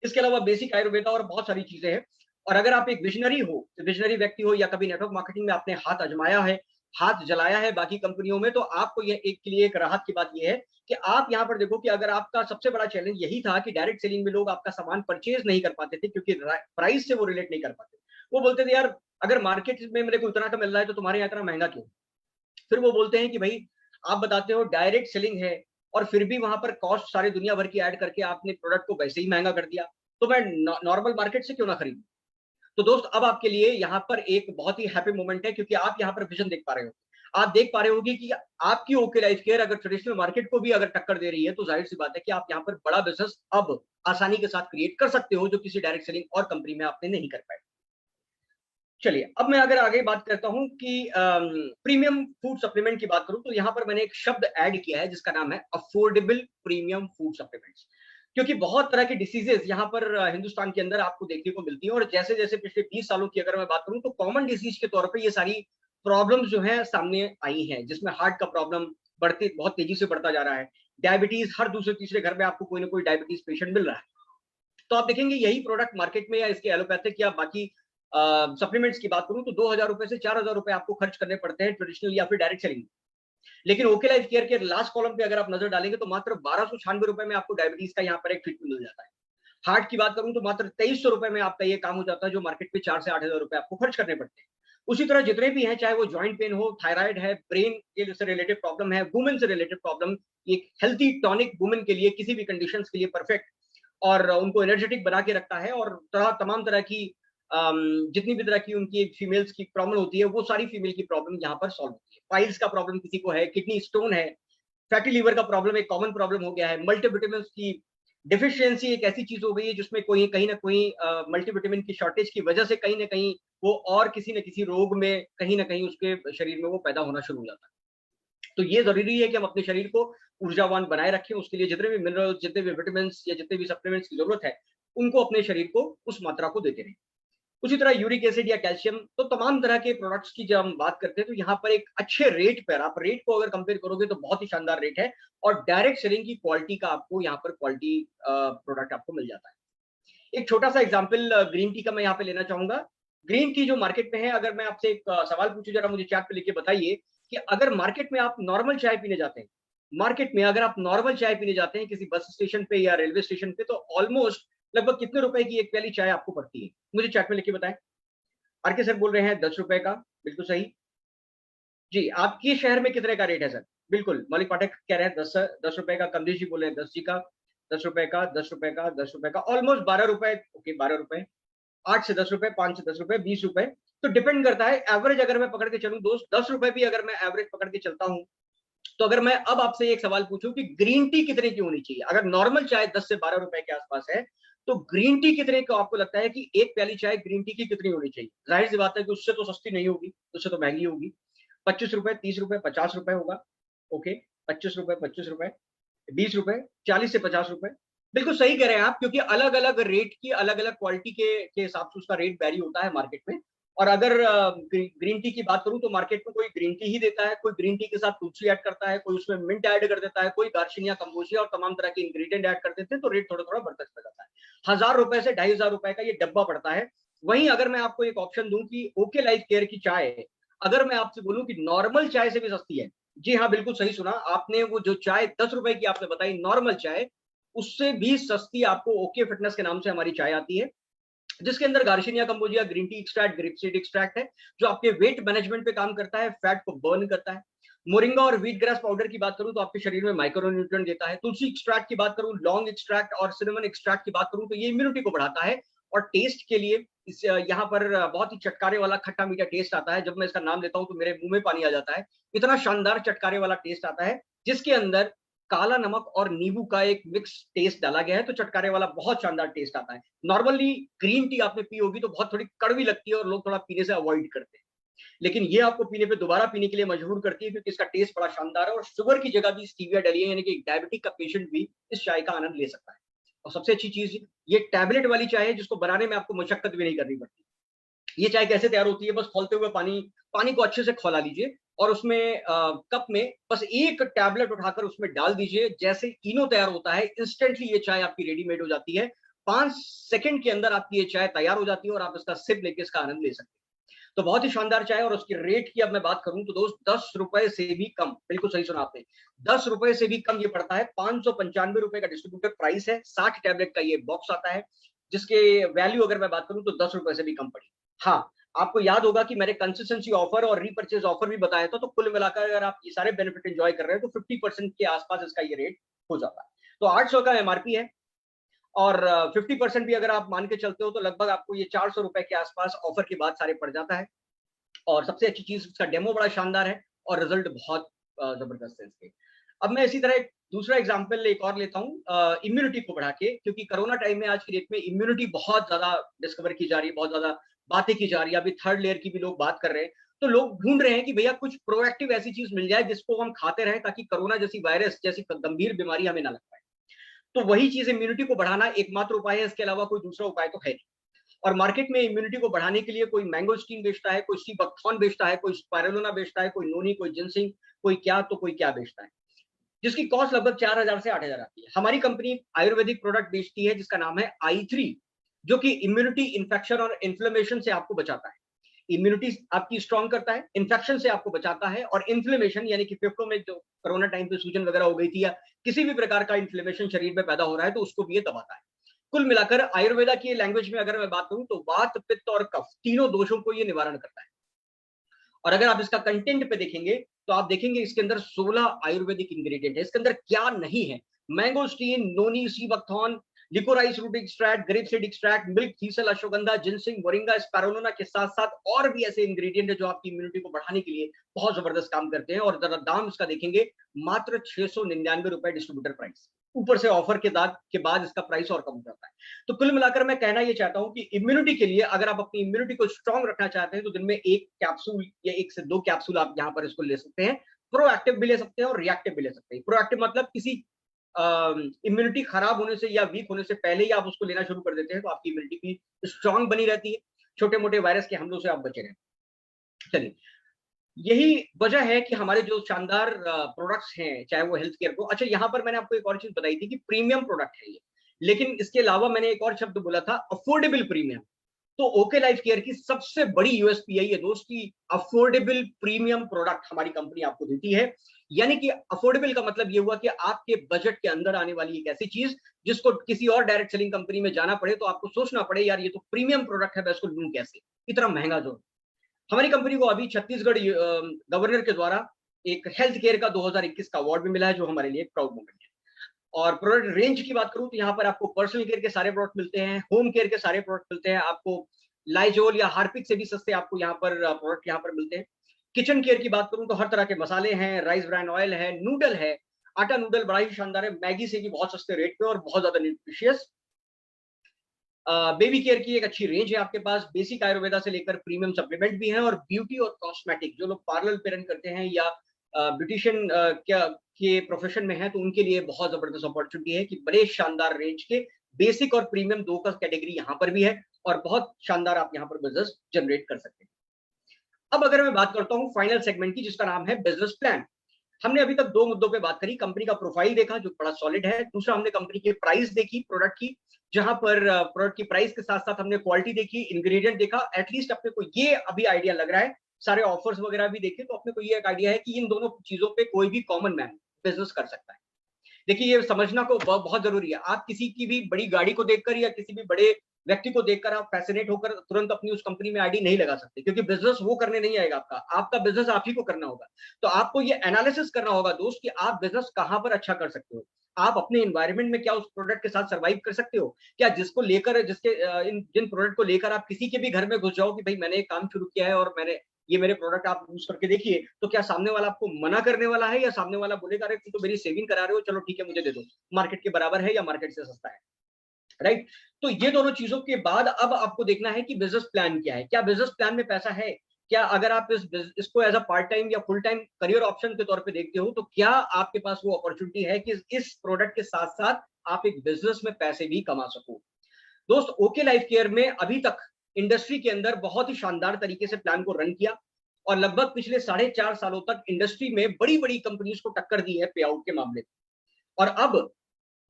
इसके अलावा बेसिक आयुर्वेदा और बहुत सारी चीजें हैं। और अगर आप एक विजनरी हो, विजनरी व्यक्ति हो या कभी नेटवर्क मार्केटिंग में आपने हाथ आजमाया है, हाथ जलाया है बाकी कंपनियों में, तो आपको यह एक के लिए एक राहत की बात यह है कि आप यहाँ पर देखो कि अगर आपका सबसे बड़ा चैलेंज यही था कि डायरेक्ट सेलिंग में लोग आपका सामान परचेज नहीं कर पाते थे क्योंकि प्राइस से वो रिलेट नहीं कर पाते। वो बोलते थे यार अगर मार्केट में मेरे को इतना का मिल रहा है तो तुम्हारे यहाँ इतना महंगा क्यों। फिर वो बोलते हैं कि भाई आप बताते हो डायरेक्ट सेलिंग है और फिर भी वहां पर कॉस्ट सारी दुनिया भर की ऐड करके आपने प्रोडक्ट को वैसे ही महंगा कर दिया, तो मैं नॉर्मल मार्केट से क्यों ना खरीदूं। तो दोस्त अब आपके लिए यहाँ पर एक बहुत ही हैप्पी मोमेंट है क्योंकि आप यहाँ पर विजन देख पा रहे हो। आप देख पा रहे होगी कि आपकी ओके लाइफ केयर अगर ट्रेडिशनल मार्केट को भी अगर टक्कर दे रही है तो जाहिर सी बात है कि आप यहाँ पर बड़ा बिजनेस अब आसानी के साथ क्रिएट कर सकते हो जो किसी डायरेक्ट सेलिंग और कंपनी में आपने नहीं कर पाए। चलिए अब मैं अगर आगे बात करता हूं कि प्रीमियम फूड सप्लीमेंट की बात करूं तो यहाँ पर मैंने एक शब्द ऐड किया है जिसका नाम है अफोर्डेबल प्रीमियम फूड सप्लीमेंट्स। क्योंकि बहुत तरह की डिसीजेस यहाँ पर हिंदुस्तान के अंदर आपको देखने को मिलती है और जैसे जैसे पिछले 20 सालों की अगर मैं बात करूं तो कॉमन डिसीज के तौर पर ये सारी प्रॉब्लम्स जो है सामने आई हैं, जिसमें हार्ट का प्रॉब्लम बढ़ते बहुत तेजी से बढ़ता जा रहा है। डायबिटीज, हर दूसरे तीसरे घर में आपको कोई ना कोई डायबिटीज पेशेंट मिल रहा है। तो आप देखेंगे यही प्रोडक्ट मार्केट में या इसके एलोपैथिक या बाकी सप्लीमेंट्स की बात करूं तो 2000 रुपए से 4000 रुपए आपको खर्च करने पड़ते हैं ट्रेडिशनल या फिर डायरेक्ट सेलिंग। लेकिन ओके लाइफ केयर के लास्ट कॉलम पे अगर आप नजर डालेंगे तो मात्र 1296 रुपए में आपको डायबिटीज का यहाँ पर एक ट्रीटमेंट मिल जाता है। हार्ट की बात करूं तो मात्र 2300 रुपए में आपका ये काम हो जाता है जो मार्केट पे 4 से 8000 रुपए आपको खर्च करने पड़ते हैं। उसी तरह जितने भी हैं, चाहे वो ज्वाइंट पेन हो, थायराइड है, ब्रेन के से रिलेटेड प्रॉब्लम है, वुमेन से रिलेटेड प्रॉब्लम, एक हेल्थी टॉनिक वुमेन के लिए किसी भी कंडीशन के लिए परफेक्ट और उनको एनर्जेटिक बना के रखता है। और तमाम तरह की जितनी भी तरह की उनकी फीमेल्स की प्रॉब्लम होती है वो सारी फीमेल की प्रॉब्लम यहाँ पर सॉल्व होती है। पाइल्स का प्रॉब्लम किसी को है, किडनी स्टोन है, फैटी लीवर का प्रॉब्लम एक कॉमन प्रॉब्लम हो गया है, मल्टीविटामिन की डिफिशियंसी एक ऐसी चीज हो गई है जिसमें कोई कहीं ना कोई मल्टीविटामिन की शॉर्टेज की वजह से कहीं ना कहीं वो और किसी न किसी रोग में कहीं ना कहीं उसके शरीर में वो पैदा होना शुरू हो जाता है। तो ये जरूरी है कि हम अपने शरीर को ऊर्जावान बनाए रखें, उसके लिए जितने भी मिनरल्स, जितने भी विटामिन या जितने भी सप्लीमेंट्स की जरूरत है उनको अपने शरीर को उस मात्रा को देते रहें। उसी तरह यूरिक एसिड या कैल्शियम, तो तमाम तरह के प्रोडक्ट्स की जब हम बात करते हैं तो यहाँ पर एक अच्छे रेट पर, आप रेट को अगर कंपेयर करोगे तो बहुत ही शानदार रेट है और डायरेक्ट सेलिंग की क्वालिटी का आपको यहाँ पर क्वालिटी प्रोडक्ट आपको मिल जाता है। एक छोटा सा एग्जांपल ग्रीन टी का मैं यहाँ पे लेना चाहूंगा। ग्रीन टी जो मार्केट में है, अगर मैं आपसे एक सवाल पूछूं, जरा मुझे चैट पे लिख के बताइए कि अगर मार्केट में आप नॉर्मल चाय पीने जाते हैं, मार्केट में अगर आप नॉर्मल चाय पीने जाते हैं किसी बस स्टेशन पे या रेलवे स्टेशन पे, तो ऑलमोस्ट लगभग कितने रुपए की एक प्याली चाय आपको पड़ती है, मुझे चैट में लिख के बताएं। आर के सर बोल रहे हैं 10 रुपए का, बिल्कुल सही जी। आपके शहर में कितने का रेट है सर? बिल्कुल, मलिक पाठक कह रहे हैं 10 रुपए का। कमलेश जी बोल रहे हैं 10 जी का, 10 रुपए का, 10 रुपए का, 10 रुपए का, ऑलमोस्ट 12 रुपए। ओके 12 रुपए, 8 से 10 रुपए, 5 से 10 रुपए, 20 रुपए। तो डिपेंड करता है। एवरेज अगर मैं पकड़ के चलूं दोस्त, 10 रुपए भी अगर मैं एवरेज पकड़ के चलता हूं, तो अगर मैं अब आपसे एक सवाल पूछूं कि ग्रीन टी कितने की होनी चाहिए, अगर नॉर्मल चाय 10 से 12 रुपए के आसपास है तो ग्रीन टी कितने को आपको लगता है कि एक प्याली चाय ग्रीन टी की कितनी होनी चाहिए? जाहिर सी बात है कि उससे तो सस्ती नहीं होगी, उससे तो महंगी होगी। 25 रुपए, 30 रुपए, 50 रुपए होगा। ओके, 25 रुपए, 25 रुपए, 20 रुपए, 40 से 50 रुपए। बिल्कुल सही कह रहे हैं आप, क्योंकि अलग अलग रेट की अलग अलग क्वालिटी के हिसाब से उसका रेट वैरी होता है मार्केट में। और अगर ग्रीन टी की बात करूं तो मार्केट में कोई ग्रीन टी ही देता है, कोई ग्रीन टी के साथ तुलसी ऐड करता है, कोई उसमें मिंट ऐड कर देता है, कोई दार्शनिया, कंबोजिया और तमाम तरह के इंग्रेडिएंट ऐड कर देते हैं, तो रेट थोड़ा थोड़ा बढ़ता चला जाता है। 1000 रुपए से 2500 रुपए का ये डब्बा पड़ता है। वहीं अगर मैं आपको एक ऑप्शन दूं कि ओके लाइफ केयर की चाय, अगर मैं आपसे बोलूं कि नॉर्मल चाय से भी सस्ती है, जी हाँ बिल्कुल सही सुना आपने, वो जो चाय 10 रुपए की आपने बताई नॉर्मल चाय, उससे भी सस्ती आपको ओके फिटनेस के नाम से हमारी चाय आती है, जिसके अंदर garcinia cambogia green tea extract, grapeseed extract है, जो आपके वेट मैनेजमेंट पे काम करता है, फैट को बर्न करता है। मोरिंगा और व्हीट ग्रास पाउडर की बात करूं तो आपके शरीर में माइक्रोन्यूट्रिएंट देता है। तुलसी एक्सट्रैक्ट की बात करूं, लॉन्ग एक्सट्रैक्ट और सिनेमन एक्सट्रैक्ट की बात करूं तो ये इम्यूनिटी को बढ़ाता है और टेस्ट के लिए इस यहाँ पर बहुत ही चटकारे वाला खट्टा मीठा टेस्ट आता है। जब मैं इसका नाम लेता हूँ तो मेरे मुंह में पानी आ जाता है। इतना शानदार चटकारे वाला टेस्ट आता है जिसके अंदर काला नमक और नींबू का एक मिक्स टेस्ट डाला गया है, तो चटकारे वाला बहुत शानदार टेस्ट आता है। नॉर्मली ग्रीन टी आपने पी होगी तो बहुत थोड़ी कड़वी लगती है और लोग थोड़ा पीने से अवॉइड करते हैं, लेकिन ये आपको पीने पे दोबारा पीने के लिए मजबूर करती है क्योंकि इसका टेस्ट बड़ा शानदार है और शुगर की जगह भी स्टीविया डली है, यानी कि डायबिटिक का पेशेंट भी इस चाय का आनंद ले सकता है। और सबसे अच्छी चीज, ये टैबलेट वाली चाय है जिसको बनाने में आपको मशक्कत भी नहीं करनी पड़ती। ये चाय कैसे तैयार होती है, बस खौलते हुए पानी को अच्छे से खौला लीजिए और उसमें कप में बस एक टैबलेट उठाकर उसमें डाल दीजिए। जैसे इनो तैयार होता है, इंस्टेंटली ये चाय आपकी रेडीमेड हो जाती है। 5 सेकंड के अंदर आपकी ये चाय तैयार हो जाती है और आप इसका सिप लेके इसका आनंद ले सकते हैं। तो बहुत ही शानदार चाय। और उसकी रेट की अब मैं बात करूं तो दोस्त 10 रुपए से भी कम, बिल्कुल सही सुना आपने, 10 रुपए से भी कम ये पड़ता है। 595 रुपए का डिस्ट्रीब्यूटर प्राइस है। 60 टैबलेट का ये बॉक्स आता है जिसके वैल्यू अगर मैं बात करूं तो 10 रुपए से भी कम पड़ी। हाँ, आपको याद होगा कि मैंने कंसिस्टेंसी ऑफर और रीपर्चेज ऑफर भी बताया था, तो कुल मिलाकर अगर आप ये सारे बेनिफिट एंजॉय कर रहे हैं तो 50% के आसपास इसका ये रेट हो जाता है। तो 800 का एमआरपी है और 50% भी अगर आप मान के चलते हो तो लगभग आपको ये 400 रुपए के आसपास ऑफर के बाद सारे पड़ जाता है। और सबसे अच्छी चीज, इसका डेमो बड़ा शानदार है और रिजल्ट बहुत जबरदस्त है इसके। अब मैं इसी तरह एक दूसरा एग्जांपल एक और लेता हूँ इम्यूनिटी को बढ़ा के, क्योंकि कोरोना टाइम में आज की डेट में इम्यूनिटी बहुत ज्यादा डिस्कवर की जा रही है, बहुत ज्यादा बातें की जा रही है। अभी थर्ड लेयर की भी लोग बात कर रहे हैं, तो लोग ढूंढ रहे हैं कि भैया कुछ प्रोएक्टिव ऐसी चीज मिल जाए जिसको हम खाते रहें ताकि कोरोना जैसी वायरस जैसी गंभीर बीमारी हमें ना लग पाए। तो वही चीज इम्यूनिटी को बढ़ाना एकमात्र उपाय है, इसके अलावा कोई दूसरा उपाय तो है नहीं। और मार्केट में इम्यूनिटी को बढ़ाने के लिए कोई मैंगोस्टीन बेचता है, कोई सी बकथॉर्न बेचता है, कोई स्पाइरुलिना बेचता है, कोई नोनी, कोई जिनसिंग, कोई क्या तो कोई क्या बेचता है, जिसकी कॉस्ट लगभग 4000 से 8000 आती है। हमारी कंपनी आयुर्वेदिक प्रोडक्ट बेचती है जिसका नाम है i3, जो कि इम्यूनिटी, इन्फेक्शन और इन्फ्लेमेशन से आपको बचाता है। इम्यूनिटी आपकी स्ट्रॉन्ग करता है, इन्फेक्शन से आपको बचाता है, और इन्फ्लेमेशन यानी कि फेफड़ों में जो कोरोना टाइम पे सूजन वगैरह हो गई थी या किसी भी प्रकार का इन्फ्लेमेशन शरीर में पैदा हो रहा है तो उसको भी ये दबाता है। कुल मिलाकर आयुर्वेदा की लैंग्वेज में अगर मैं बात करूं तो वात, पित्त और कफ तीनों दोषों को ये निवारण करता है। और अगर आप इसका कंटेंट पे देखेंगे तो आप देखेंगे इसके अंदर 16 आयुर्वेदिक इंग्रेडिएंट है। इसके अंदर क्या नहीं है? Mangosteen, noni, sea buckthorn, liquorice root extract, grape seed extract, milk thistle, ashwagandha, ginseng, moringa, spirulina के साथ साथ और भी ऐसे इंग्रेडिएंट है जो आपकी इम्यूनिटी को बढ़ाने के लिए बहुत जबरदस्त काम करते हैं। और जरा दाम इसका देखेंगे, मात्र 699 रुपए डिस्ट्रीब्यूटर प्राइस, ऊपर से ऑफर के बाद इसका प्राइस और कम हो जाता है। तो कुल मिलाकर मैं कहना ये चाहता हूं कि इम्यूनिटी के लिए अगर आप अपनी इम्यूनिटी को स्ट्रांग रखना चाहते हैं तो दिन में 1 कैप्सूल या 1 से 2 कैप्सूल आप यहां पर इसको ले सकते हैं। प्रोएक्टिव भी ले सकते हैं और रिएक्टिव भी ले सकते हैं। प्रोएक्टिव मतलब किसी इम्यूनिटी खराब होने से या वीक होने से पहले ही आप उसको लेना शुरू कर देते हैं तो आपकी इम्यूनिटी भी स्ट्रांग बनी रहती है, छोटे मोटे वायरस के हमलों से आप बचे रहें। चलिए, यही वजह है कि हमारे जो शानदार प्रोडक्ट्स हैं, चाहे वो हेल्थ केयर को, अच्छा यहाँ पर मैंने आपको एक और चीज बताई थी कि प्रीमियम प्रोडक्ट है ये, लेकिन इसके अलावा मैंने एक और शब्द बोला था, अफोर्डेबल प्रीमियम। तो ओके लाइफ केयर की सबसे बड़ी यूएसपी है ये दोस्त की अफोर्डेबल प्रीमियम प्रोडक्ट हमारी कंपनी आपको देती है। यानी कि अफोर्डेबल का मतलब ये हुआ कि आपके बजट के अंदर आने वाली एक ऐसी चीज जिसको किसी और डायरेक्ट सेलिंग कंपनी में जाना पड़े तो आपको सोचना पड़े यार ये तो प्रीमियम प्रोडक्ट है, मैं इसको लूं कैसे, इतना महंगा जो। हमारी कंपनी को अभी छत्तीसगढ़ गवर्नर के द्वारा एक हेल्थ केयर का 2021 का अवार्ड भी मिला है, जो हमारे लिए एक प्राउड मोमेंट है। और प्रोडक्ट रेंज की बात करूं तो यहाँ पर आपको पर्सनल केयर के सारे प्रोडक्ट मिलते हैं, होम केयर के सारे प्रोडक्ट मिलते हैं, आपको लाइजोल या हार्पिक से भी सस्ते आपको यहाँ पर प्रोडक्ट यहाँ पर मिलते हैं। किचन केयर की बात करूं तो हर तरह के मसाले हैं, राइस ब्रांड ऑयल है, नूडल है, आटा नूडल बड़ा ही शानदार है, मैगी से भी बहुत सस्ते रेट पे और बहुत ज्यादा न्यूट्रिशियस। बेबी केयर की एक अच्छी रेंज है आपके पास, बेसिक आयुर्वेदा से लेकर प्रीमियम सप्लीमेंट भी हैं, और ब्यूटी और कॉस्मेटिक जो लोग पार्लर पे रन करते हैं या ब्यूटिशियन के प्रोफेशन में है तो उनके लिए बहुत जबरदस्त अपॉर्चुनिटी है कि बड़े शानदार रेंज के बेसिक और प्रीमियम दो का कैटेगरी यहाँ पर भी है और बहुत शानदार आप यहाँ पर बिजनेस जनरेट कर सकते हैं। अब अगर मैं बात करता हूँ फाइनल सेगमेंट की जिसका नाम है बिजनेस प्लान। हमने अभी तक दो मुद्दों पे बात करी, कंपनी का प्रोफाइल देखा जो बड़ा सॉलिड है, दूसरा हमने कंपनी की प्राइस देखी प्रोडक्ट की, जहां पर प्रोडक्ट की प्राइस के साथ साथ हमने क्वालिटी देखी, इंग्रेडिएंट देखा, एटलीस्ट अपने को ये अभी आइडिया लग रहा है, सारे ऑफर्स वगैरह भी देखे तो अपने को ये एक आइडिया है कि इन दोनों चीजों पे कोई भी कॉमन मैन बिजनेस कर सकता है। देखिए ये समझना को बहुत जरूरी है, आप किसी की भी बड़ी गाड़ी को देखकर या किसी भी बड़े व्यक्ति को देखकर आप फैसिनेट होकर तुरंत अपनी उस कंपनी में आईडी नहीं लगा सकते, क्योंकि बिजनेस वो करने नहीं आएगा आपका, आपका बिजनेस आप ही को करना होगा। तो आपको ये एनालिसिस करना होगा दोस्त कि आप बिजनेस कहां पर अच्छा कर सकते हो, आप अपने एनवायरनमेंट में क्या उस प्रोडक्ट के साथ सर्वाइव कर सकते हो, क्या जिसको लेकर जिसके इन जिन प्रोडक्ट को लेकर आप किसी के भी घर में घुस जाओ कि भाई मैंने एक काम शुरू किया है और मैंने ये मेरे प्रोडक्ट आप यूज करके देखिए, तो क्या सामने वाला आपको मना करने वाला है, या सामने वाला बोलेगा अरे तुम तो मेरी सेविंग करा रहे हो, चलो ठीक है मुझे दे दो, मार्केट के बराबर है या मार्केट से सस्ता है, राइट। तो ये दोनों चीजों के बाद अब आपको देखना है कि बिजनेस प्लान क्या है, क्या बिजनेस प्लान में पैसा है, क्या अगर आप इसको एज अ पार्ट टाइम या फुल टाइम करियर ऑप्शन के तौर पे देखते हो, तो क्या आपके पास वो अपॉर्चुनिटी है कि इस प्रोडक्ट के साथ साथ आप एक बिजनेस में पैसे भी कमा सको। दोस्त, ओके लाइफ केयर में अभी तक इंडस्ट्री के अंदर बहुत ही शानदार तरीके से प्लान को रन किया और लगभग पिछले 4.5 सालों तक इंडस्ट्री में बड़ी बड़ी कंपनीज को टक्कर दी है पे आउट के मामले में। और अब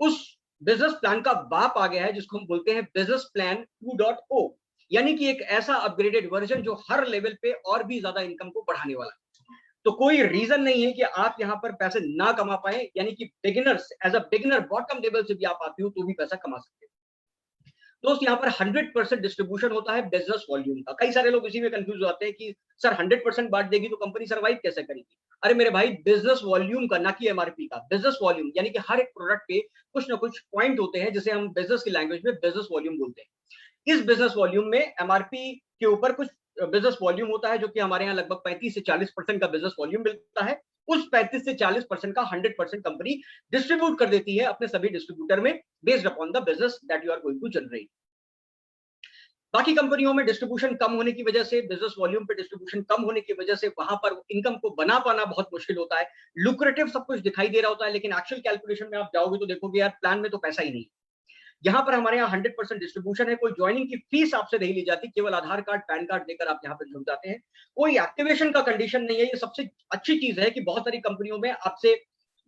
उस बिजनेस प्लान का बाप आ गया है जिसको हम बोलते हैं बिजनेस प्लान 2.0, यानी कि एक ऐसा अपग्रेडेड वर्जन जो हर लेवल पे और भी ज्यादा इनकम को बढ़ाने वाला है। तो कोई रीजन नहीं है कि आप यहां पर पैसे ना कमा पाए, यानी कि beginners as a beginner bottom level से भी आप आते हो तो भी पैसा कमा सकते हो। दोस्त, यहाँ पर 100% डिस्ट्रीब्यूशन होता है बिजनेस वॉल्यूम का। कई सारे लोग इसी में कंफ्यूज होते हैं कि सर 100% बांट देगी तो कंपनी सर्वाइव कैसे करेगी। अरे मेरे भाई, बिजनेस वॉल्यूम का, ना कि एमआरपी का, बिजनेस वॉल्यूम, यानी कि हर एक प्रोडक्ट पे कुछ ना कुछ पॉइंट होते हैं जिसे हम बिजनेस की लैंग्वेज में बिजनेस वॉल्यूम बोलते हैं। इस बिजनेस वॉल्यूम में एमआरपी के ऊपर कुछ बिजनेस वॉल्यूम होता है, जो कि हमारे यहाँ लगभग 35 से 40% का बिजनेस वॉल्यूम मिलता है। उस 35 से 40% का 100% कंपनी डिस्ट्रीब्यूट कर देती है अपने सभी डिस्ट्रीब्यूटर में, based upon the business that you are going to generate. बाकी कंपनियों में डिस्ट्रीब्यूशन कम होने की वजह से, बिजनेस वॉल्यूम पे डिस्ट्रीब्यूशन कम होने की वजह से वहां पर इनकम को बना पाना बहुत मुश्किल होता है। लुक्रेटिव सब कुछ दिखाई दे रहा होता है, लेकिन एक्चुअल कैलकुलेशन में आप जाओगे तो देखोगे यार प्लान में तो पैसा ही नहीं। यहाँ पर हमारे यहाँ 100% डिस्ट्रीब्यूशन है, कोई ज्वाइनिंग की फीस आपसे नहीं ली जाती, केवल आधार कार्ड पैन कार्ड देकर आप यहाँ पर जुड़ जाते हैं। कोई एक्टिवेशन का कंडीशन नहीं है। ये सबसे अच्छी चीज है कि बहुत सारी कंपनियों में आपसे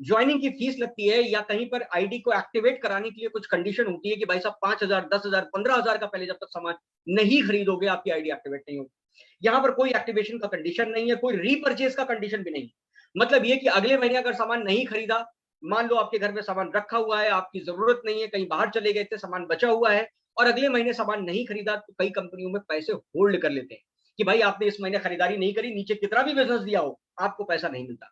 ज्वाइनिंग की फीस लगती है, या कहीं पर आईडी को एक्टिवेट कराने के लिए कुछ कंडीशन होती है कि भाई साहब 5,000, 10,000, 15,000 का पहले जब तक सामान नहीं खरीदोगे आपकी आईडी एक्टिवेट नहीं होगी। यहाँ पर कोई एक्टिवेशन का कंडीशन नहीं है, कोई रीपर्चेज का कंडीशन भी नहीं। मतलब ये कि अगले महीने अगर सामान नहीं खरीदा, मान लो आपके घर में सामान रखा हुआ है, आपकी जरूरत नहीं है, कहीं बाहर चले गए थे, सामान बचा हुआ है और अगले महीने सामान नहीं खरीदा, तो कई कंपनियों में पैसे होल्ड कर लेते हैं कि भाई आपने इस महीने खरीदारी नहीं करी, नीचे कितना भी बिजनेस दिया हो आपको पैसा नहीं मिलता।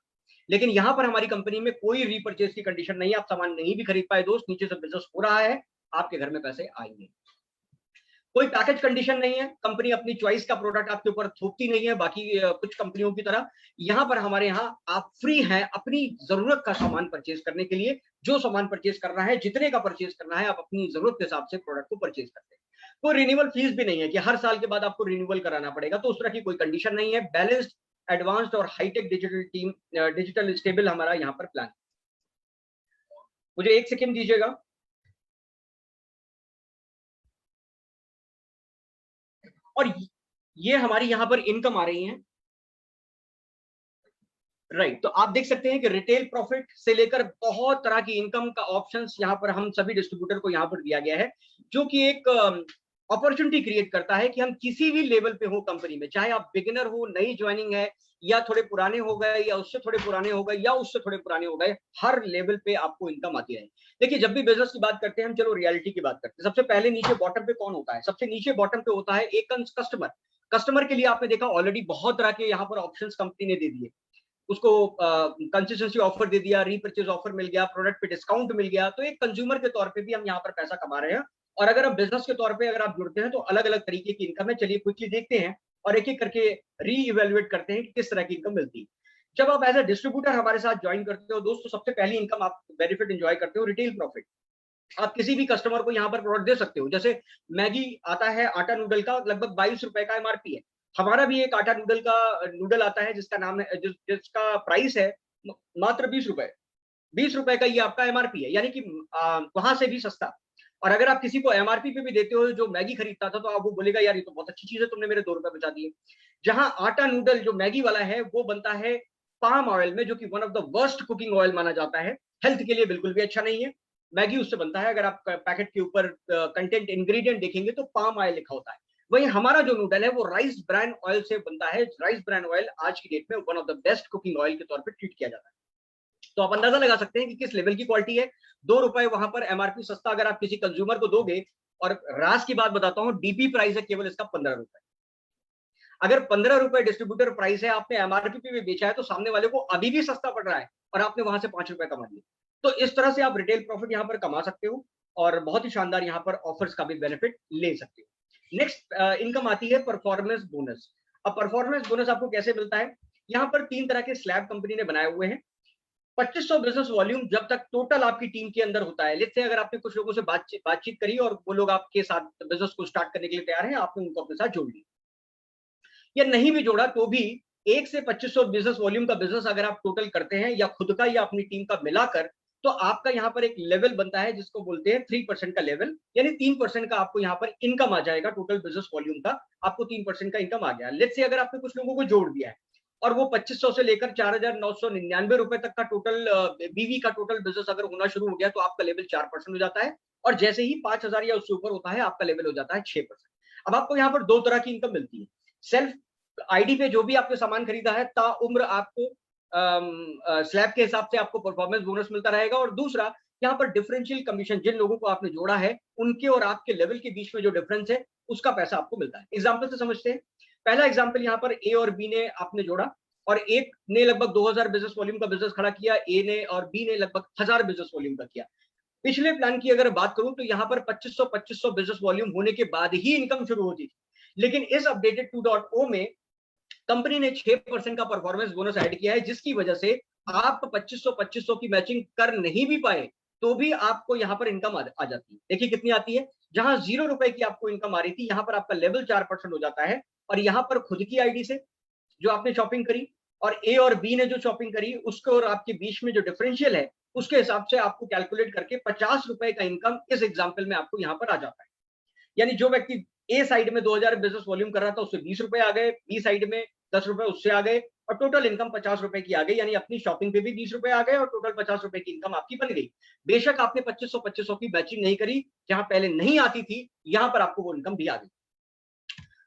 लेकिन यहां पर हमारी कंपनी में कोई रीपर्चेज की कंडीशन नहीं है। आप सामान नहीं भी खरीद पाए दोस्त, नीचे से बिजनेस हो रहा है, आपके घर में पैसे आएंगे। कोई पैकेज कंडीशन नहीं है, कंपनी अपनी चॉइस का प्रोडक्ट आपके ऊपर थोपती नहीं है बाकी कुछ कंपनियों की तरह। यहां पर हमारे यहाँ आप फ्री हैं अपनी जरूरत का सामान परचेज करने के लिए। जो सामान परचेज करना है, जितने का परचेज करना है, आप अपनी जरूरत के हिसाब से प्रोडक्ट को परचेज करते हैं। कोई रिन्यूअल फीस भी नहीं है कि हर साल के बाद आपको रिन्यूअल कराना पड़ेगा, तो उस तरह की कोई कंडीशन नहीं है। बैलेंस्ड, एडवांस्ड और hi tech digital team, digital stable हमारा यहाँ पर प्लान। मुझे एक सेकेंड दीजिएगा। और ये हमारी यहाँ पर इनकम आ रही है, राइट। तो आप देख सकते हैं कि रिटेल प्रॉफिट से लेकर बहुत तरह की इनकम का ऑप्शंस यहाँ पर हम सभी डिस्ट्रीब्यूटर को यहाँ पर दिया गया है, जो कि एक अपॉर्चुनिटी क्रिएट करता है कि हम किसी भी लेवल पे हो कंपनी में, चाहे आप बिगिनर हो, नई ज्वाइनिंग है, या थोड़े पुराने हो गए, या उससे थोड़े पुराने हो गए, या उससे थोड़े पुराने हो गए, हर लेवल पे आपको इनकम आती है। देखिए, जब भी बिजनेस की बात करते हैं हम, चलो रियलिटी की बात करते हैं। सबसे पहले नीचे बॉटम पे कौन होता है? सबसे नीचे बॉटम पे होता है एक कस्टमर। कस्टमर के लिए आपने देखा ऑलरेडी बहुत तरह के यहाँ पर ऑप्शंस कंपनी ने दे दिए। उसको कंसिस्टेंसी ऑफर दे दिया, रीपर्चेज ऑफर मिल गया, प्रोडक्ट पे डिस्काउंट मिल गया। तो एक कंज्यूमर के तौर पे भी हम यहाँ पर पैसा कमा रहे हैं। और अगर आप बिजनेस के तौर पे अगर आप जुड़ते हैं तो अलग अलग तरीके की इनकम है। चलिए क्विकली देखते हैं और एक एक करके री इवेल्युएट करते हैं कि किस तरह की इनकम मिलती है। जब आप एज ए डिस्ट्रीब्यूटर हमारे साथ ज्वाइन करते हो दोस्तों, सबसे पहली इनकम आप बेनिफिट एंजॉय करते हो रिटेल प्रॉफिट। आप किसी भी कस्टमर को यहाँ पर प्रोडक्ट दे सकते हो। जैसे मैगी आता है आटा नूडल का, लगभग 22 रुपए का एमआरपी है। हमारा भी एक आटा नूडल का नूडल आता है जिसका नाम है, जिसका प्राइस है मात्र 20 रुपए। 20 रुपए का ये आपका एमआरपी है, यानी कि वहां से भी सस्ता। और अगर आप किसी को एमआरपी पे भी देते हो जो मैगी खरीदता था, तो आप वो बोलेगा यार ये तो बहुत अच्छी चीज है, तुमने मेरे 2 रुपए बचा दिए। जहां आटा नूडल जो मैगी वाला है वो बनता है पाम ऑयल में, जो कि one of the worst cooking oil माना जाता है, हेल्थ के लिए बिल्कुल भी अच्छा नहीं है। मैगी उससे बनता है, अगर आप पैकेट के ऊपर कंटेंट इंग्रेडिएंट देखेंगे तो पाम ऑयल लिखा होता है। वहीं हमारा जो नूडल है वो राइस ब्रांड ऑयल से बनता है। राइस ब्रांड ऑयल आज की डेट में one of the best cooking oil के तौर पर ट्रीट किया जाता है। तो आप अंदाजा लगा सकते हैं कि किस लेवल की क्वालिटी है। 2 रुपए वहां पर एमआरपी सस्ता अगर आप किसी कंज्यूमर को दोगे, और रास की बात बताता हूं, डीपी प्राइस है केवल इसका 15 रुपए। अगर 15 रुपए डिस्ट्रीब्यूटर प्राइस है, आपने एमआरपी पे भी बेचा है, तो सामने वाले को अभी भी सस्ता पड़ रहा है और आपने वहां से 5 रुपए कमा लिए। तो इस तरह से आप रिटेल प्रॉफिट यहां पर कमा सकते हो और बहुत ही शानदार यहां पर ऑफर्स का भी बेनिफिट ले सकते हो। नेक्स्ट इनकम आती है परफॉर्मेंस बोनस। अब परफॉर्मेंस बोनस आपको कैसे मिलता है? यहां पर 3 तरह के स्लैब कंपनी ने बनाए हुए हैं। 2500 बिजनेस वॉल्यूम जब तक टोटल आपकी टीम के अंदर होता है, लेट्स से अगर आपने कुछ लोगों से बातचीत करी और वो लोग आपके साथ बिजनेस को स्टार्ट करने के लिए तैयार हैं, आपने उनको अपने साथ जोड़ लिया, या नहीं भी जोड़ा तो भी 1 से 2500 बिजनेस वॉल्यूम का बिजनेस अगर आप टोटल करते हैं, या खुद का या अपनी टीम का मिलाकर, तो आपका यहां पर एक लेवल बनता है जिसको बोलते हैं 3% का लेवल, यानी 3% का आपको यहां पर इनकम आ जाएगा। टोटल बिजनेस वॉल्यूम का आपको 3% का इनकम आ गया। लेट्स से अगर आपने कुछ लोगों को जोड़ दिया है और वो 2500 से लेकर 4999 रुपए तक का टोटल बीवी का टोटल बिजनेस अगर होना शुरू हो गया, तो आपका लेवल 4% हो जाता है, और जैसे ही 5000 या उससे ऊपर होता है, आपका लेवल हो जाता है 6%। अब आपको यहाँ पर 2 तरह की इनकम मिलती है। सेल्फ आईडी पे जो भी आपने सामान खरीदा है, ता उम्र आपको स्लैब के हिसाब से आपको परफॉर्मेंस बोनस मिलता रहेगा। और दूसरा, यहाँ पर डिफरेंशियल कमीशन, जिन लोगों को आपने जोड़ा है उनके और आपके लेवल के बीच में जो डिफरेंस है, उसका पैसा आपको मिलता है। एग्जाम्पल से समझते हैं। पहला एग्जाम्पल, यहाँ पर ए और बी ने आपने जोड़ा, और एक ने लगभग 2000 बिजनेस वॉल्यूम का बिजनेस खड़ा किया, ए ने और बी ने लगभग 1000 बिजनेस वॉल्यूम का किया। पिछले प्लान की अगर बात करूं तो यहाँ पर 2500 बिजनेस वॉल्यूम होने के बाद ही इनकम शुरू होती थी, लेकिन इस अपडेटेड 2.0 में कंपनी ने 6% का परफॉर्मेंस बोनस ऐड किया है, जिसकी वजह से आप 2500 की मैचिंग कर नहीं भी पाए तो भी आपको यहां पर इनकम आ जाती है। देखिए कितनी आती है। जहां 0 रुपए की आपको इनकम आ रही थी, यहां पर आपका लेवल 4% हो जाता है, और यहां पर खुद की आईडी से जो आपने शॉपिंग करी और ए और बी ने जो शॉपिंग करी, उसको और आपके बीच में जो डिफरेंशियल है, उसके हिसाब से आपको कैलकुलेट करके 50 रुपए का इनकम इस एग्जाम्पल में आपको यहां पर आ जाता है। यानी जो व्यक्ति ए साइड में 2000 बिजनेस वॉल्यूम कर रहा था, उससे 20 रुपए आ गए, बी साइड में 10 रुपए उससे आ गए, और टोटल इनकम 50 रुपए की आ गई। यानी अपनी शॉपिंग पे भी 20 रुपए आ गए और टोटल 50 रुपए की इनकम आपकी बन गई। बेशक आपने 2500 की मैचिंग नहीं करी, जहां पहले नहीं आती थी, यहां पर आपको वो इनकम भी आ गई।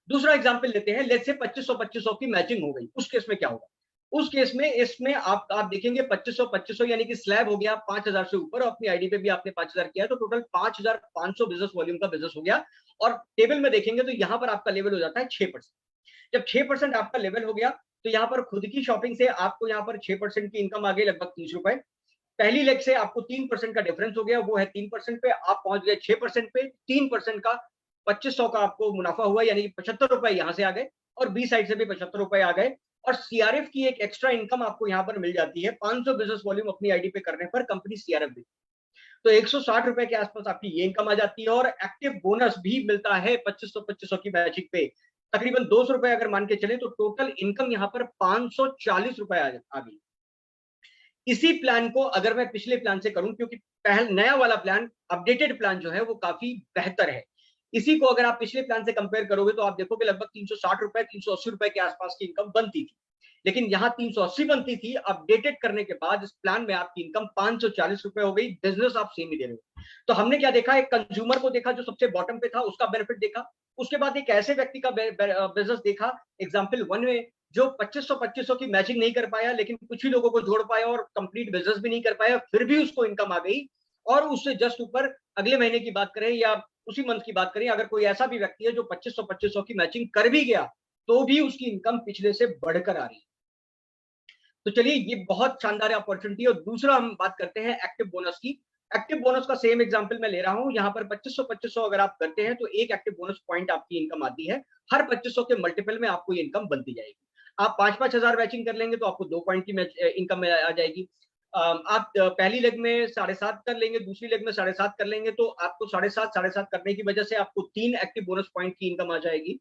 दूसरा एग्जाम्पल लेते हैं। लेट्स से 2500 की मैचिंग हो गई, उस केस में क्या होगा? उस केस में इसमें आप देखेंगे 2500 यानी कि स्लैब हो गया 5000 से ऊपर, और अपनी आईडी पे भी आपने 5000 किया, तो टोटल 5500 बिजनेस वॉल्यूम का बिजनेस हो गया। और टेबल में देखेंगे तो यहां पर आपका लेवल हो जाता है 6%। जब 6% आपका लेवल हो गया, तो यहां पर खुद की शॉपिंग से आपको यहां पर 6% की इनकम आ गई, लगभग 30 रुपए। पहली लेग से आपको 3% का डिफरेंस हो गया, वो है 3% पे, आप पहुंच गए 6% पे। 3% का 2500 का आपको मुनाफा हुआ, यानी 75 रुपए यहां से आ गए, और बी साइड से भी 75 रुपए आ गए। और सीआरएफ की एक एक्स्ट्रा इनकम आपको यहां पर मिल जाती है। 500 बिजनेस वॉल्यूम अपनी आईडी पे करने पर कंपनी सीआरएफ देती है, तो 160 रुपए के आसपास आपकी ये इनकम आ जाती है। और एक्टिव बोनस भी मिलता है 2500 की मैचिंग पे, तकरीबन 200 रुपए अगर मान के चले, तो टोटल इनकम यहां पर 540 रुपए आ गई। इसी प्लान को अगर मैं पिछले प्लान से करूं, क्योंकि नया वाला प्लान, अपडेटेड प्लान जो है वो काफी बेहतर है, इसी को अगर आप पिछले प्लान से कंपेयर करोगे तो आप देखोगे लगभग 360 रुपए 380 रुपए के आसपास की इनकम बनती थी। लेकिन यहां 380 बनती थी, अपडेटेड करने के बाद इस प्लान में आपकी इनकम 540 रुपए हो गई। बिजनेस आप सेम ही दे रहे हो। तो हमने क्या देखा? एक कंज्यूमर को देखा जो सबसे बॉटम पे था, उसका बेनिफिट देखा। उसके बाद एक ऐसे व्यक्ति का बिजनेस देखा, एग्जाम्पल 1 में, जो 2500 की मैचिंग नहीं कर पाया, लेकिन कुछ ही लोगों को जोड़ पाया और कंप्लीट बिजनेस भी नहीं कर पाया, फिर भी उसको इनकम आ गई। और उससे जस्ट ऊपर अगले महीने की बात करें या उसी मंथ की बात करें, अगर कोई ऐसा भी व्यक्ति है जो 2500 की मैचिंग कर भी गया, तो भी उसकी इनकम पिछले से बढ़कर आ रही है। तो चलिए, ये बहुत शानदार अपॉर्चुनिटी है। और दूसरा हम बात करते हैं एक्टिव बोनस की। एक्टिव बोनस का सेम एग्जांपल मैं ले रहा हूं। यहाँ पर 2500 अगर आप करते हैं, तो एक एक्टिव बोनस पॉइंट आपकी इनकम आती है। हर 2500 के मल्टीपल में आपको ये इनकम बनती जाएगी। आप 5-5 हजार मैचिंग कर लेंगे तो आपको 2 पॉइंट की इनकम आ जाएगी। आप पहली लेग में 7.5 कर लेंगे, दूसरी लेग में 7.5 कर लेंगे, तो आपको 7.5 करने की वजह से आपको 3 एक्टिव बोनस पॉइंट की इनकम आ जाएगी।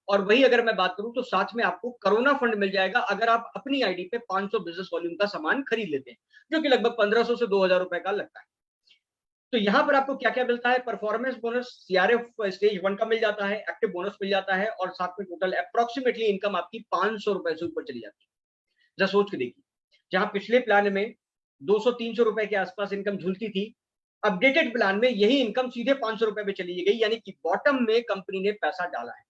और वही अगर मैं बात करूं, तो साथ में आपको कोरोना फंड मिल जाएगा अगर आप अपनी आईडी पे 500 बिजनेस वॉल्यूम का सामान खरीद लेते हैं, जो कि लगभग 1500 से 2000 रुपए का लगता है। तो यहां पर आपको क्या क्या मिलता है? परफॉर्मेंस बोनस सीआरएफ स्टेज 1 का मिल जाता है, एक्टिव बोनस मिल जाता है, और साथ में टोटल अप्रोक्सीमेटली इनकम आपकी 500 रुपए से ऊपर चली जाती है। जरा सोच के देखिए, जहां पिछले प्लान में 200-300 रुपए के आसपास इनकम झूलती थी, अपडेटेड प्लान में यही इनकम सीधे 500 रुपए पे चली गई। यानी कि बॉटम में कंपनी ने पैसा डाला है।